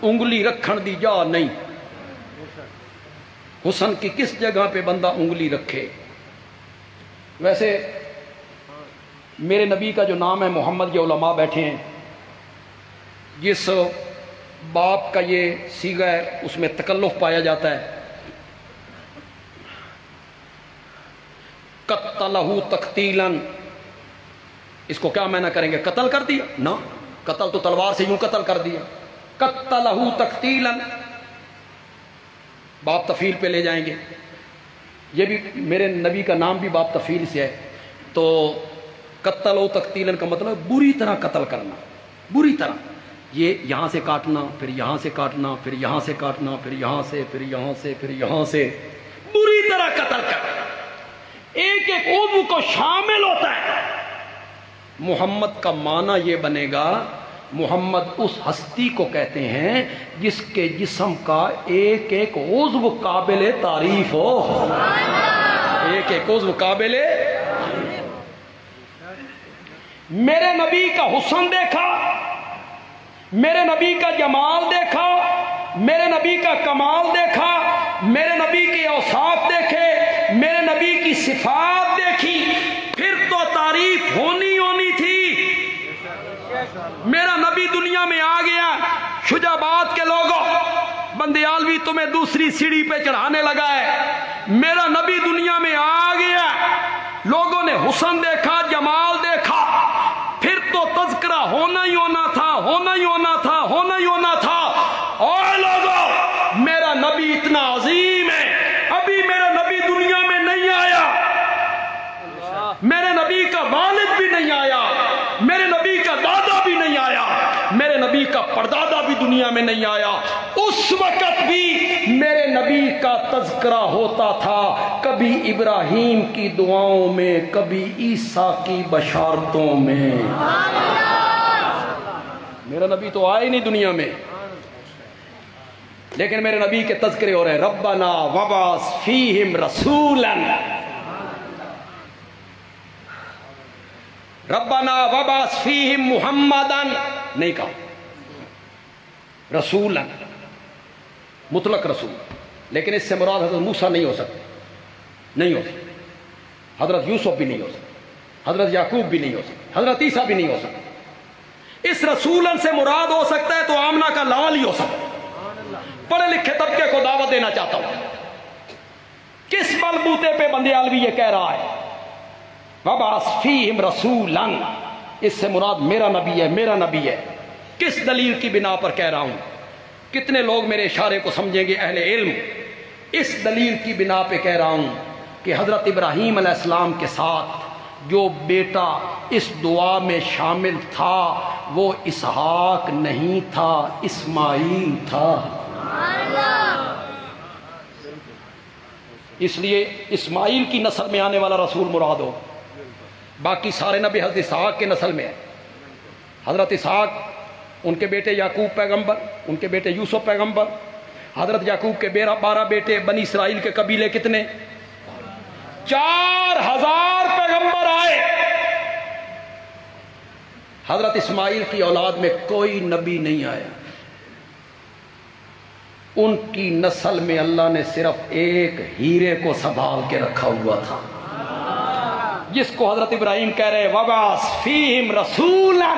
انگلی رکھن دی جا نہیں. حسن کی کس جگہ پہ بندہ انگلی رکھے. ویسے میرے نبی کا جو نام ہے محمد، یہ علماء بیٹھے ہیں، جس باپ کا یہ صیغہ ہے اس میں تکلف پایا جاتا ہے. قتلہ تقتیلا، اس کو کیا معنی کریں گے؟ قتل کر دیا؟ نہ، قتل تو تلوار سے یوں قتل کر دیا. قتلہ تقتیلا، باپ تفیل پہ لے جائیں گے. یہ بھی میرے نبی کا نام بھی باپ تفیل سے ہے. تو قتل و تقتیلا کا مطلب بری طرح قتل کرنا، بری طرح. یہ یہاں سے کاٹنا، پھر یہاں سے کاٹنا، پھر یہاں سے کاٹنا، پھر یہاں سے، پھر یہاں سے، پھر یہاں سے، بری طرح قتل کرنا. ایک ایک عضو کو شامل ہوتا ہے. محمد کا معنی یہ بنے گا، محمد اس ہستی کو کہتے ہیں جس کے جسم کا ایک ایک عضو قابل تعریف ہو. ایک ایک عضو قابل. میرے نبی کا حسن دیکھا، میرے نبی کا جمال دیکھا، میرے نبی کا کمال دیکھا، میرے نبی کے اوصاف دیکھے، میرے نبی کی صفات دیکھی، پھر تو تعریف ہونی تھی. میرا نبی دنیا میں آ گیا. شجاباد کے لوگوں، بندیالوی تمہیں دوسری سیڑھی پہ چڑھانے لگا ہے. میرا نبی دنیا میں آ گیا. لوگوں نے حسن دیکھا، جمال دیکھا، پھر تو تذکرہ ہونا ہی ہونا تھا، ہونا ہی ہونا تھا، ہونا ہی ہونا تھا. اور لوگوں، میرا نبی اتنا عظیم ہے، ابھی میرا نبی دنیا میں نہیں آیا. میرے نبی کا والد بھی نہیں آیا، میرے نبی کا دادا بھی نہیں آیا، میرے نبی کا پردادا بھی دنیا میں نہیں آیا. اس وقت بھی میرے نبی کا تذکرہ ہوتا تھا، کبھی ابراہیم کی دعاؤں میں، کبھی عیسیٰ کی بشارتوں میں. میرا نبی تو آئے نہیں دنیا میں، لیکن میرے نبی کے تذکرے ہو رہے. ربنا وبعث فیہم رسولا، ربنا وبعث فیہم محمدا نہیں کہا، رسولا مطلق رسول. لیکن اس سے مراد حضرت موسیٰ نہیں ہو سکتے، نہیں ہو سکتے. حضرت یوسف بھی نہیں ہو سکتے، حضرت یعقوب بھی نہیں ہو سکتے، حضرت عیسیٰ بھی نہیں ہو سکتے. اس رسولن سے مراد ہو سکتا ہے تو آمنہ کا لال ہی ہو سکتا ہے. پڑھے لکھے طبقے کو دعوت دینا چاہتا ہوں. کس بلبوتے پہ بندیالوی یہ کہہ رہا ہے وَبَعَثْ فِيهِمْ رَسُولًا؟ اس سے مراد میرا نبی ہے، میرا نبی ہے. کس دلیل کی بنا پر کہہ رہا ہوں؟ کتنے لوگ میرے اشارے کو سمجھیں گے اہل علم؟ اس دلیل کی بنا پہ کہہ رہا ہوں کہ حضرت ابراہیم علیہ السلام کے ساتھ جو بیٹا اس دعا میں شامل تھا وہ اسحاق نہیں تھا، اسماعیل تھا. اس لیے اسماعیل کی نسل میں آنے والا رسول مراد ہو. باقی سارے نبی حضرت اسحاق کے نسل میں ہے. حضرت اسحاق، ان کے بیٹے یعقوب پیغمبر، ان کے بیٹے یوسف پیغمبر. حضرت یعقوب کے 12 بیٹے، بنی اسرائیل کے قبیلے کتنے؟ 4000 پیغمبر آئے. حضرت اسماعیل کی اولاد میں کوئی نبی نہیں آیا. ان کی نسل میں اللہ نے صرف ایک ہیرے کو سنبھال کے رکھا ہوا تھا. جس کو حضرت ابراہیم کہہ رہے وَبَعَثْ فِيهِمْ رَسُولًا،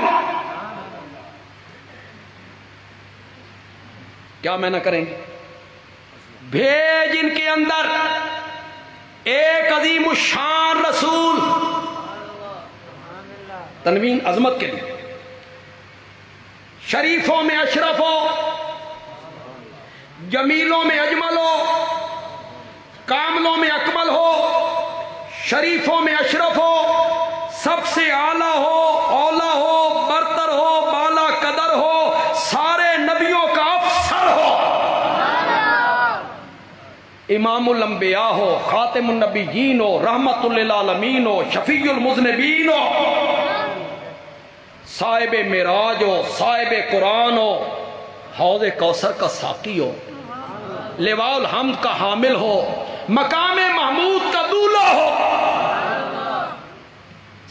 کیا میں نہ کریں گے؟ بھیج ان کے اندر ایک عظیم الشان رسول، تنوین عظمت کے لیے، شریفوں میں اشرف ہو، جمیلوں میں اجمل ہو، کاملوں میں اکمل ہو، شریفوں میں اشرف ہو، سب سے اعلیٰ ہو، اولا ہو، برتر ہو، بالا قدر ہو، سارے نبیوں کا افسر ہو، امام الانبیاء ہو، خاتم النبیین ہو، رحمت للعالمین ہو، شفیع المذنبین ہو، صاحب معراج ہو، صاحب قرآن ہو، حوض کوثر کا ساقی ہو، لواء الحمد کا حامل ہو، مقام محمود کا دولہ ہو،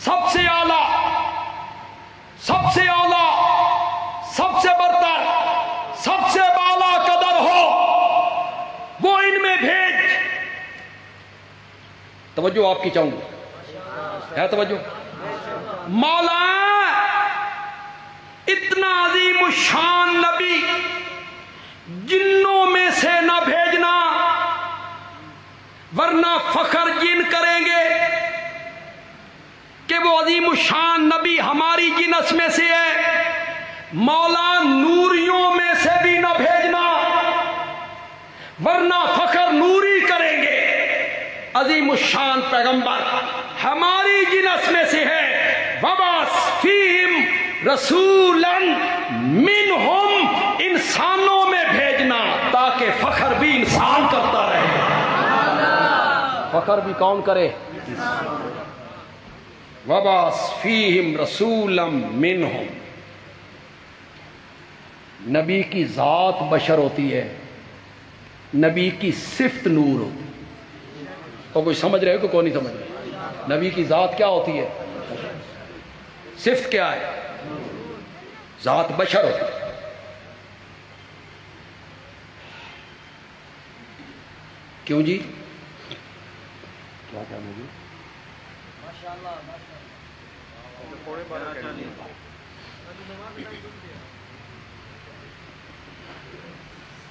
سب سے اعلیٰ، سب سے اولا، سب سے برتر، سب سے بالا قدر ہو، وہ ان میں بھیج۔ توجہ آپ کی چاہوں گا، ہے توجہ؟ مولا اتنا عظیم الشان نبی جنوں میں سے نہ بھیجنا، ورنہ فخر جن کریں گے کہ وہ عظیم الشان نبی ہماری جنس میں سے ہے۔ مولا نوریوں میں سے بھی نہ بھیجنا، ورنہ فخر نوری کریں گے۔ عظیم الشان پیغمبر ہماری جنس میں سے ہے۔ وَبَعَثْ فِيهِمْ رَسُولًا مِّنْهُمْ، انسانوں میں بھیجنا تاکہ فخر بھی انسان کرتا رہے۔ فخر بھی کون کرے؟ وَبَعَثْ فِيهِمْ رَسُولًا مِّنْهُمْ۔ نبی کی ذات بشر ہوتی ہے، نبی کی صفت نور ہوتی ہے۔ اور کوئی سمجھ رہے ہو کہ کوئی نہیں سمجھ رہے؟ نبی کی ذات کیا ہوتی ہے؟ صفت کیا ہے؟ ذات بشر ہوتی ہے۔ کیوں جی؟ کیا کہنا جی؟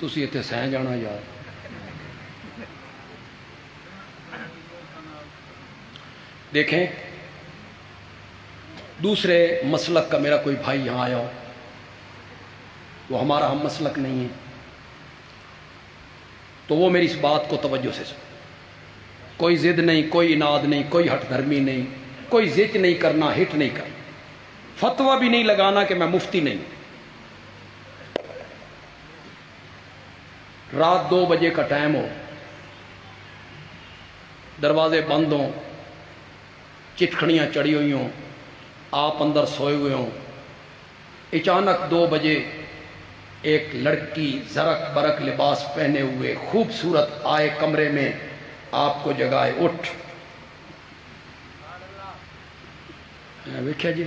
تسی اتنے سہ جانا یار۔ دیکھیں دوسرے مسلک کا میرا کوئی بھائی یہاں آیا ہو، وہ ہمارا ہم مسلک نہیں ہے، تو وہ میری اس بات کو توجہ سے سن۔ کوئی ضد نہیں، کوئی اناد نہیں، کوئی ہٹ دھرمی نہیں، کوئی ضد نہیں کرنا، ہٹ نہیں کرنا، فتویٰ بھی نہیں لگانا کہ میں مفتی نہیں۔ رات 2 بجے کا ٹائم ہو، دروازے بند ہوں، چٹکھڑیاں چڑھی ہوئی ہوں، آپ اندر سوئے ہوئے ہوں، اچانک 2 بجے ایک لڑکی زرق برق لباس پہنے ہوئے خوبصورت آئے کمرے میں، آپ کو جگائے، اٹھ۔ ویکھیا جی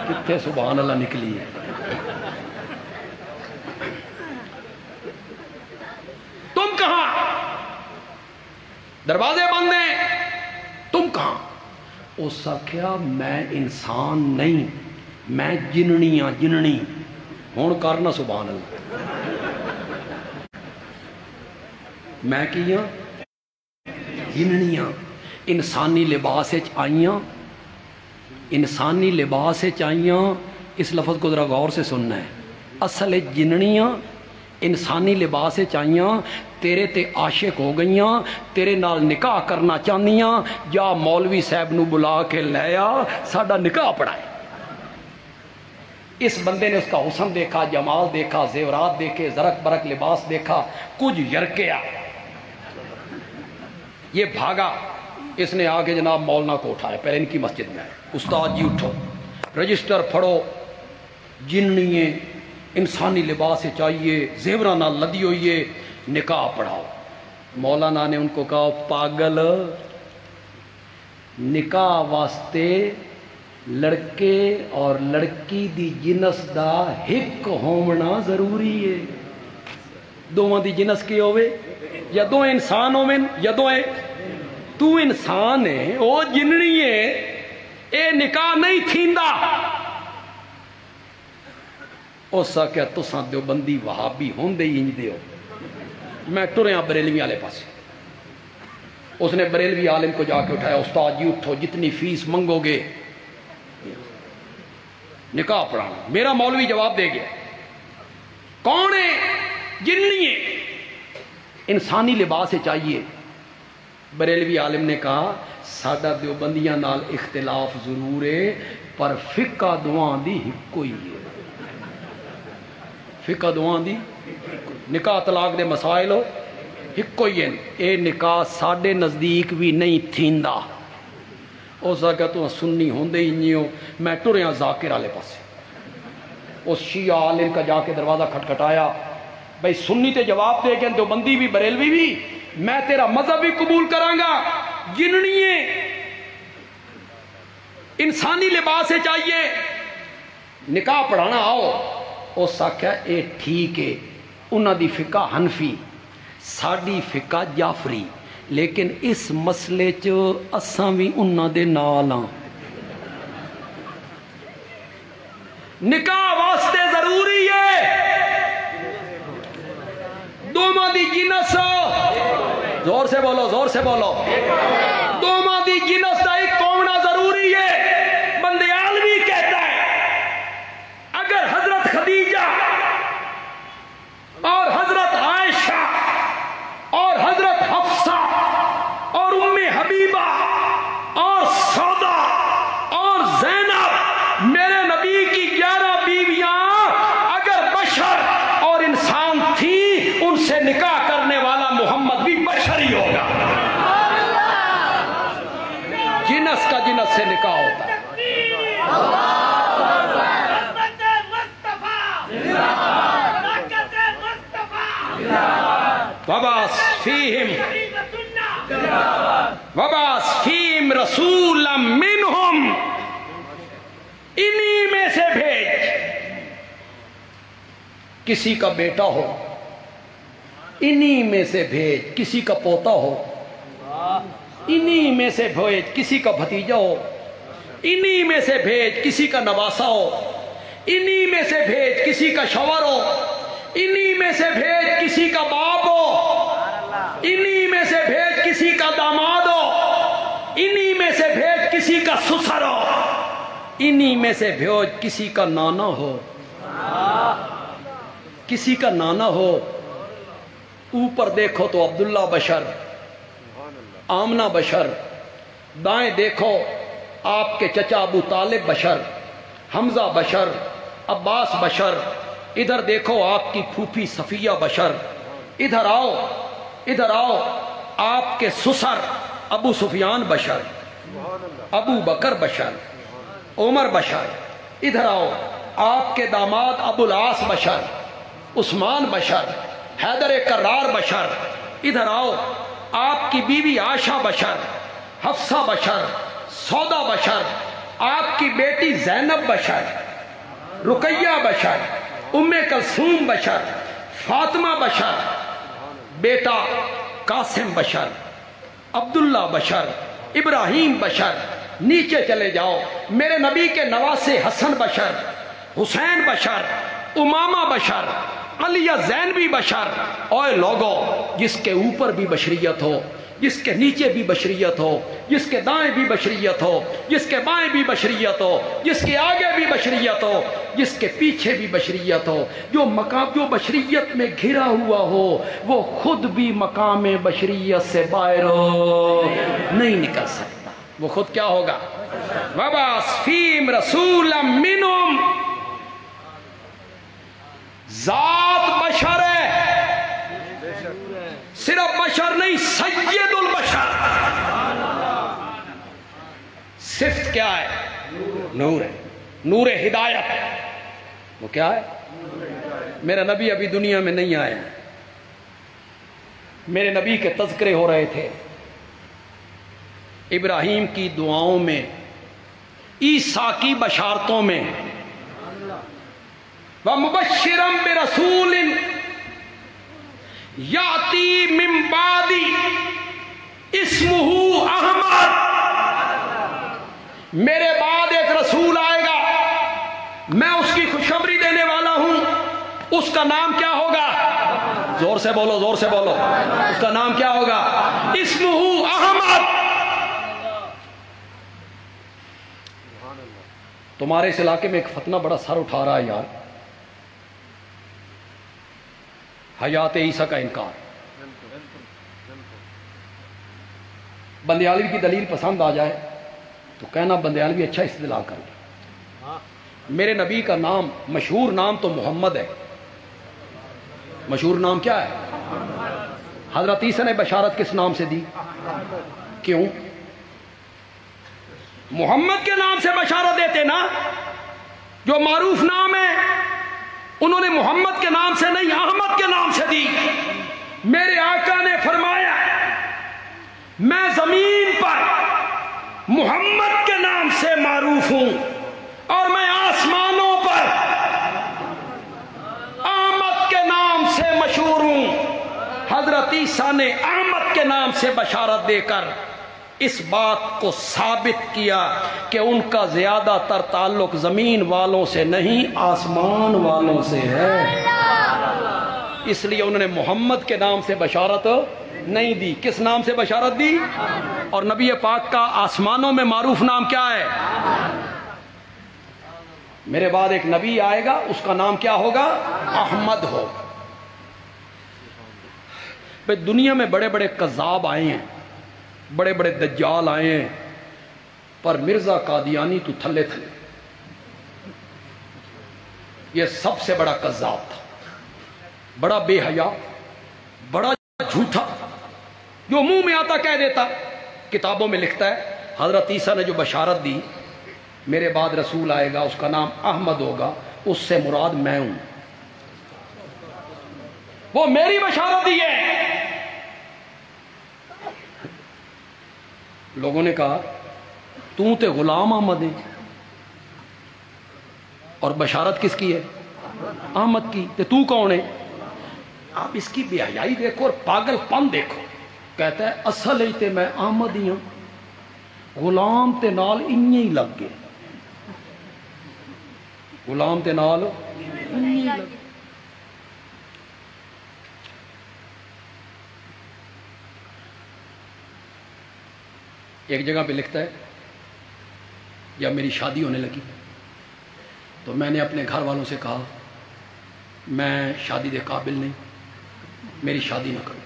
کتنے سبحان اللہ نکلی ہے۔ تم کہاں؟ دروازے بند ہیں، تم کہاں؟ اس آخیا میں انسان نہیں، میں جننی ہاں، جننی۔ ہوں کرنا سبحان اللہ۔ میں کی ہاں؟ جننی ہاں، انسانی لباس آئیاں، انسانی لباس آئیاں۔ اس لفظ کو ذرا غور سے سننا ہے۔ اصل جننیاں انسانی لباس آئیاں، تیرے تے عاشق ہو گئیاں، تیرے نال نکاح کرنا چاہنیاں، جا مولوی صاحب نو بلا کے لے آ، ساڈا نکاح پڑھائے۔ اس بندے نے اس کا حسن دیکھا، جمال دیکھا، زیورات دیکھے، زرق برق لباس دیکھا، کچھ یرکیا، یہ بھاگا۔ اس نے آگے جناب مولانا کو اٹھایا، پہلے ان کی مسجد میں آئے، استاد جی اٹھو، رجسٹر پھڑو، جننیے انسانی لباس چاہیے، زیورہ نہ لدی ہوئیے، نکاح پڑھاؤ۔ مولانا نے ان کو کہا پاگل، نکاح واسطے لڑکے اور لڑکی دی جنس دا ہک ہونا ضروری ہے۔ دونوں دی جنس کی ہوئے، یا دو انسان ہوئے یا دو تو انسان ہے او جننی ہے اے نکاح نہیں تھیندا اس آخیا تساں دیوبندی وہابی ہوندے ہی انج دیو میں ٹریا بریلوی والے پاس اس نے بریلوی عالم کو جا کے اٹھایا استاد جی اٹھو جتنی فیس منگو گے نکاح پڑھانا میرا مولوی جواب دے گیا کون ہے جننی ہے انسانی لباس چاہیے بریلوی عالم نے کہا ساڈا دیوبندیاں نال اختلاف ضرور ہے پر فقہ دعاں دی ہکو ہی ہے فقہ دعاں دی نکاح طلاق دے مسائل ہو ہکو ہی ہیں اے نکاح ساڈے نزدیک بھی نہیں تھیندا اس آگے تو سنی ہوندے ہی نہیں ہو میں ٹریا ذاکر والے پاسے اس شیعہ عالم کا جا کے دروازہ کھٹکھٹایا بھائی سنی تے جواب دے گئے دیوبندی بھی بریلوی بھی میں تیرا مذہب بھی قبول کراں گا جننیے انسانی لباس چاہیے نکاح پڑھانا آؤ اس آخیا اے ٹھیک ہے انہاں دی فقہ حنفی ساڈی فقہ جعفری لیکن اس مسئلے چ اساں بھی انہاں دے نال ہاں نکاح واسطے ضروری ہے دوما دی جنس زور سے بولو دوما دی جنس دا ایک ہونا ضروری ہے بندیالوی کہتا ہے اگر حضرت خدیجہ اور حضرت عائشہ اور حضرت حفصہ اور ام حبیبہ اور سودا اور زینب میرے نبی کی 11 بیویاں اگر بشر اور انسان تھی ان سے نکاح کرنے والا محمد بھی بشر ہی ہوگا جنس کا جنس سے نکاح ہوتا ہے وَبَعَثْ فِيهِمْ رَسُولًا مِّنْهُمْ انہی میں سے بھیج کسی کا بیٹا ہو انہی میں سے بھیج کسی کا پوتا ہو انہی میں سے بھیج کسی کا بھتیجا ہو انہی میں سے بھیج کسی کا نواسا ہو انہی میں سے بھیج کسی کا شوہر ہو انہی میں سے بھیج کسی کا باپ ہو انہی میں سے بھیج کسی کا داماد ہو انہی میں سے بھیج کسی کا سسر ہو انہی میں سے بھیج کسی کا نانا ہو کسی کا نانا ہو اوپر دیکھو تو عبداللہ بشر آمنہ بشر دائیں دیکھو آپ کے چچا ابو طالب بشر حمزہ بشر عباس بشر ادھر دیکھو آپ کی پھوپھی صفیہ بشر ادھر آؤ آپ کے سسر ابو سفیان بشر ابو بکر بشر عمر بشر ادھر آؤ آپ کے داماد ابو العاص بشر عثمان بشر حیدر کرار بشر ادھر آؤ آپ کی بیوی عائشہ بشر حفصہ بشر سودا بشر آپ کی بیٹی زینب بشر رقیہ بشر ام کلثوم بشر فاطمہ بشر بیٹا قاسم بشر عبداللہ بشر ابراہیم بشر نیچے چلے جاؤ میرے نبی کے نواسے حسن بشر حسین بشر امامہ بشر علی زینبی بشر اوے لوگو جس کے اوپر بھی بشریت ہو جس کے نیچے بھی بشریت ہو جس کے دائیں بھی بشریت ہو جس کے بائیں بھی بشریت ہو جس کے آگے بھی بشریت ہو جس کے پیچھے بھی بشریت ہو جو بشریت میں گھرا ہوا ہو وہ خود بھی مقام بشریت سے باہر ہو نہیں نکل سکتا وہ خود کیا ہوگا وَبَعَثْ فِيهِمْ رَسُولًا مِّنْهُمْ ذات بشر ہے صرف بشر نہیں سید البشر صفت کیا ہے نور ہے نور ہدایت وہ کیا ہے میرا نبی ابھی دنیا میں نہیں آیا میرے نبی کے تذکرے ہو رہے تھے ابراہیم کی دعاؤں میں عیسیٰ کی بشارتوں میں وَمُبَشِّرًا بِرَسُولٍ يَأْتِي مِن بَعْدِي اسمہ احمد، میرے بعد ایک رسول آئے گا، میں اس کی خوشخبری دینے والا ہوں، اس کا نام کیا ہوگا؟ زور سے بولو، زور سے بولو، اس کا نام کیا ہوگا؟ اسمہ احمد۔ تمہارے اس علاقے میں ایک فتنہ بڑا سر اٹھا رہا ہے یار، حیات عیسیٰ کا انکار۔ بندیالوی کی دلیل پسند آ جائے تو کہنا بندیالوی اچھا استدلال کر لیا۔ میرے نبی کا نام، مشہور نام تو محمد ہے۔ مشہور نام کیا ہے؟ حضرت عیسیٰ نے بشارت کس نام سے دی؟ کیوں؟ محمد کے نام سے بشارت دیتے نا، جو معروف نام ہے، انہوں نے محمد کے نام سے نہیں، احمد کے نام سے دی۔ میرے آقا نے فرمایا میں زمین پر محمد کے نام سے معروف ہوں اور میں آسمانوں پر احمد کے نام سے مشہور ہوں۔ حضرت عیسیٰ نے احمد کے نام سے بشارت دے کر اس بات کو ثابت کیا کہ ان کا زیادہ تر تعلق زمین والوں سے نہیں، آسمان والوں سے ہے۔ اس لیے انہوں نے محمد کے نام سے بشارت نہیں دی۔ کس نام سے بشارت دی؟ اور نبی پاک کا آسمانوں میں معروف نام کیا ہے؟ میرے بعد ایک نبی آئے گا، اس کا نام کیا ہوگا؟ احمد ہوگا۔ بھئی دنیا میں بڑے بڑے کذاب آئے ہیں، بڑے بڑے دجال آئے ہیں، پر مرزا قادیانی تو تھلے تھلے، یہ سب سے بڑا کذاب تھا، بڑا بے حیا، بڑا جھوٹا، جو منہ میں آتا کہہ دیتا۔ کتابوں میں لکھتا ہے حضرت عیسیٰ نے جو بشارت دی میرے بعد رسول آئے گا، اس کا نام احمد ہوگا، اس سے مراد میں ہوں، وہ میری بشارت دی ہے۔ لوگوں نے کہا تو تے غلام احمد ہے اور بشارت کس کی ہے؟ احمد کی، تے تو کون ہے؟ آپ اس کی بے حیائی دیکھو اور پاگل پن دیکھو۔ کہتا ہے اصل ہی تے میں احمد ہی ہوں، غلام تے نال انہی ہی لگ گئے، غلام تے نال انہی ہی لگ گئے۔ ایک جگہ پہ لکھتا ہے جب میری شادی ہونے لگی تو میں نے اپنے گھر والوں سے کہا میں شادی دے قابل نہیں، میری شادی نہ کرو۔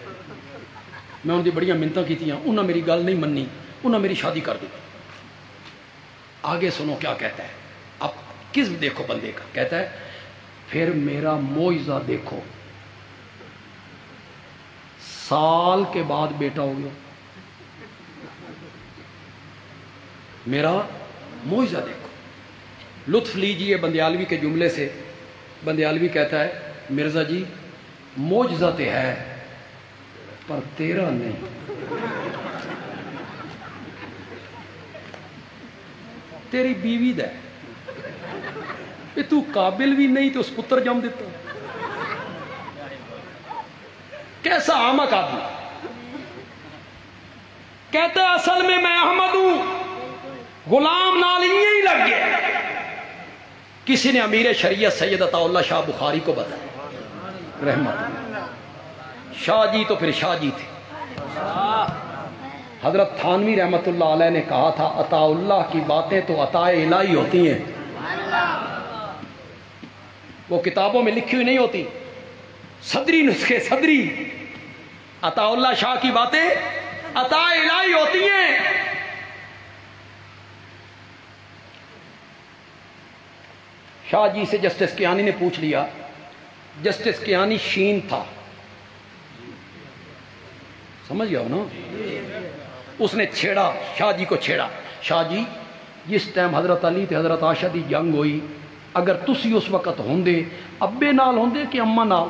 میں ان کی بڑیاں منتاں کی تھیاں، انہوں نے میری گل نہیں منی، انہوں نے میری شادی کر دی۔ آگے سنو کیا کہتا ہے، اب کس دیکھو بندے کا، کہتا ہے پھر میرا معجزہ دیکھو، سال کے بعد بیٹا ہو گیا، میرا معجزہ دیکھو۔ لطف لیجئے بندیالوی کے جملے سے۔ بندیالوی کہتا ہے مرزا جی معجزہ تے ہے پر تیرا نہیں، تیری بیوی دا ہے، تو قابل بھی نہیں تو اس پتر جم دیتا۔ کیسا احمق آدمی، کہتا ہے اصل میں احمد ہوں، غلام نال ہی لگ گیا۔ کسی نے امیر شریعت سید عطا اللہ شاہ بخاری کو بتایا رحمت اللہ، شاہ جی تو پھر شاہ جی تھے۔ حضرت تھانوی رحمت اللہ علیہ نے کہا تھا عطا اللہ کی باتیں تو عطا الہی ہوتی ہیں، وہ کتابوں میں لکھی ہوئی نہیں ہوتی، صدری نسخے صدری، عطا اللہ شاہ کی باتیں عطا الہی ہوتی ہیں۔ شاہ جی سے جسٹس کیانی نے پوچھ لیا، جسٹس کیانی شین تھا، سمجھ گیا ہو نا، اس نے چھیڑا شاہ جی کو، چھیڑا شاہ جی جس ٹائم حضرت علی تے حضرت عائشہ دی جنگ ہوئی، اگر تسی اس وقت ہوندے ابے نال ہوندے کہ اماں نال؟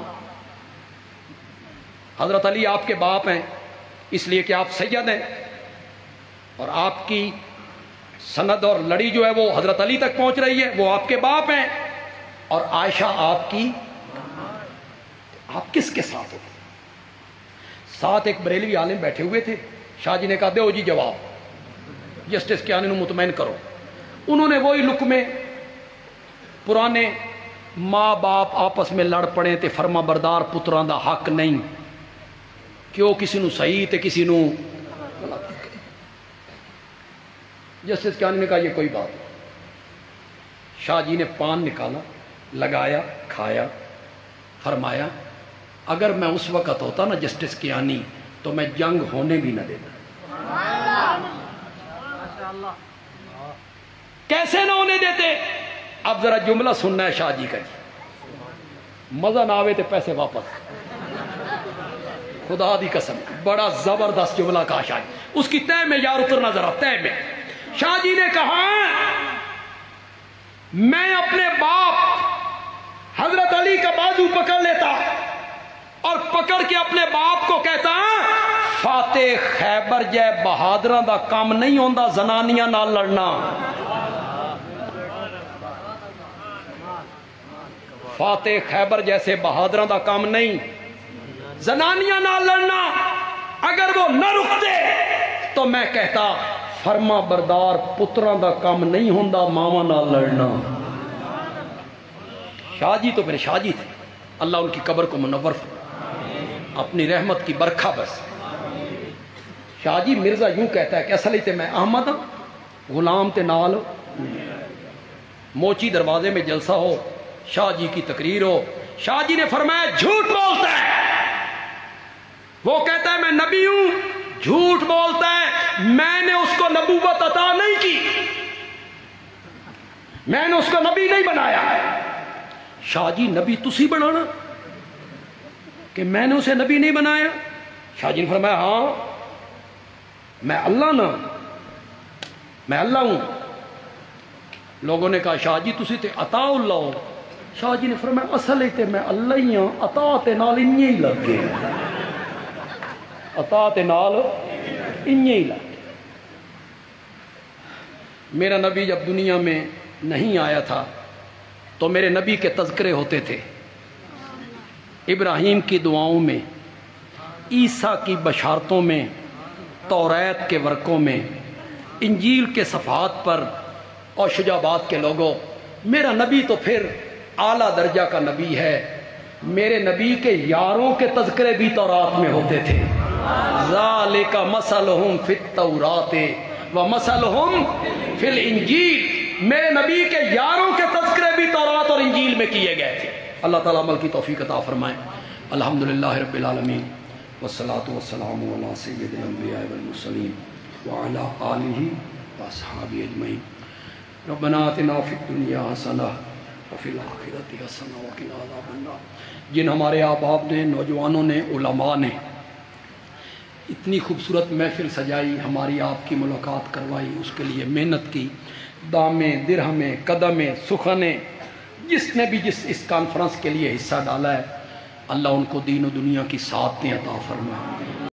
حضرت علی آپ کے باپ ہیں اس لیے کہ آپ سید ہیں اور آپ کی سند اور لڑی جو ہے وہ حضرت علی تک پہنچ رہی ہے، وہ آپ کے باپ ہیں، اور عائشہ آپ کی، آپ کس کے ساتھ ہوتے؟ ساتھ ایک بریلوی عالم بیٹھے ہوئے تھے، شاہ جی نے کہا دیو جی جواب، جسٹس کیانی نو مطمئن کرو۔ انہوں نے وہی لکمے پرانے، ماں باپ آپس میں لڑ پڑے تے فرما بردار پتران دا حق نہیں، کیوں کسی نو صحیح تے کسی نو غلط۔ جسٹس کیانی نے کہا یہ کوئی بات نہیں۔ شاہ جی نے پان نکالا، لگایا، کھایا، فرمایا اگر میں اس وقت ہوتا نا جسٹس کیانی تو میں جنگ ہونے بھی نہ دیتا۔ کیسے نہ ہونے دیتے؟ اب ذرا جملہ سننا ہے شاہ جی کا جی، مزہ نہ آوے تو پیسے واپس، خدا دی قسم بڑا زبردست جملہ کہا شاہ جی، اس کی تہ میں یار اترنا ذرا تہ میں۔ شاہ جی نے کہا میں اپنے باپ حضرت علی کا بازو پکڑ لیتا اور پکڑ کے اپنے باپ کو کہتا فاتح خیبر جے بہادران دا کام نہیں ہوندا زنانیاں نال لڑنا، فاتح خیبر جیسے بہادران دا کام نہیں زنانیاں نال لڑنا۔ اگر وہ نہ رکتے تو میں کہتا فرما بردار پتران دا کام نہیں ہوندا ماما نال لڑنا۔ شاہ جی تو میرے شاہ جی تھے، اللہ ان کی قبر کو منور فرمائے، اپنی رحمت کی برکھا بس۔ شاہ جی مرزا یوں کہتا ہے کہ اصلی تے میں احمد ہوں، غلام تے نال موچی دروازے میں جلسہ ہو، شاہ جی کی تقریر ہو، شاہ جی نے فرمایا جھوٹ بولتا ہے، وہ کہتا ہے میں نبی ہوں، جھوٹ بولتا ہے، میں نے اس کو نبوت عطا نہیں کی، میں نے اس کو نبی نہیں بنایا۔ شاہ جی نبی تسی بنانا کہ میں نے اسے نبی نہیں بنایا؟ شاہ جی نے فرمایا ہاں میں اللہ نا، میں اللہ ہوں۔ لوگوں نے کہا شاہ جی تسی تے عطا اللہ ہو۔ شاہ جی نے فرمایا اصل تے میں اللہ ہی ہوں، عطا تے نال انہی ہی لگ گئے، عطا تے نال انہی ہی لگ گئے۔ میرا نبی جب دنیا میں نہیں آیا تھا تو میرے نبی کے تذکرے ہوتے تھے، ابراہیم کی دعاؤں میں، عیسیٰ کی بشارتوں میں، توریت کے ورقوں میں، انجیل کے صفحات پر، اور شجابات کے لوگوں میرا نبی تو پھر اعلیٰ درجہ کا نبی ہے۔ میرے نبی کے یاروں کے تذکرے بھی تورات میں ہوتے تھے، ذالک مثلہم فی التورات ومثلہم فی الانجیل، میرے نبی کے یاروں کے تذکرے بھی تورات اور انجیل میں کیے گئے تھے۔ اللہ تعالیٰ عمل کی توفیق عطا فرمائے۔ الحمدللہ رب العالمین والصلاة والسلام علی سید الانبیاء والمرسلین وعلی آلہ واصحابہ اجمعین۔ ربنا آتنا فی الدنیا حسنہ وفی الآخرۃ حسنہ وقنا عذاب النار۔ جن ہمارے احباب نے، نوجوانوں نے، علماء نے اتنی خوبصورت محفل سجائی، ہماری آپ کی ملاقات کروائی، اس کے لیے محنت کی، دامیں، درہمیں، قدمیں، سخنیں، جس نے بھی جس اس کانفرنس کے لیے حصہ ڈالا ہے، اللہ ان کو دین و دنیا کی سعادتیں عطا فرمائے۔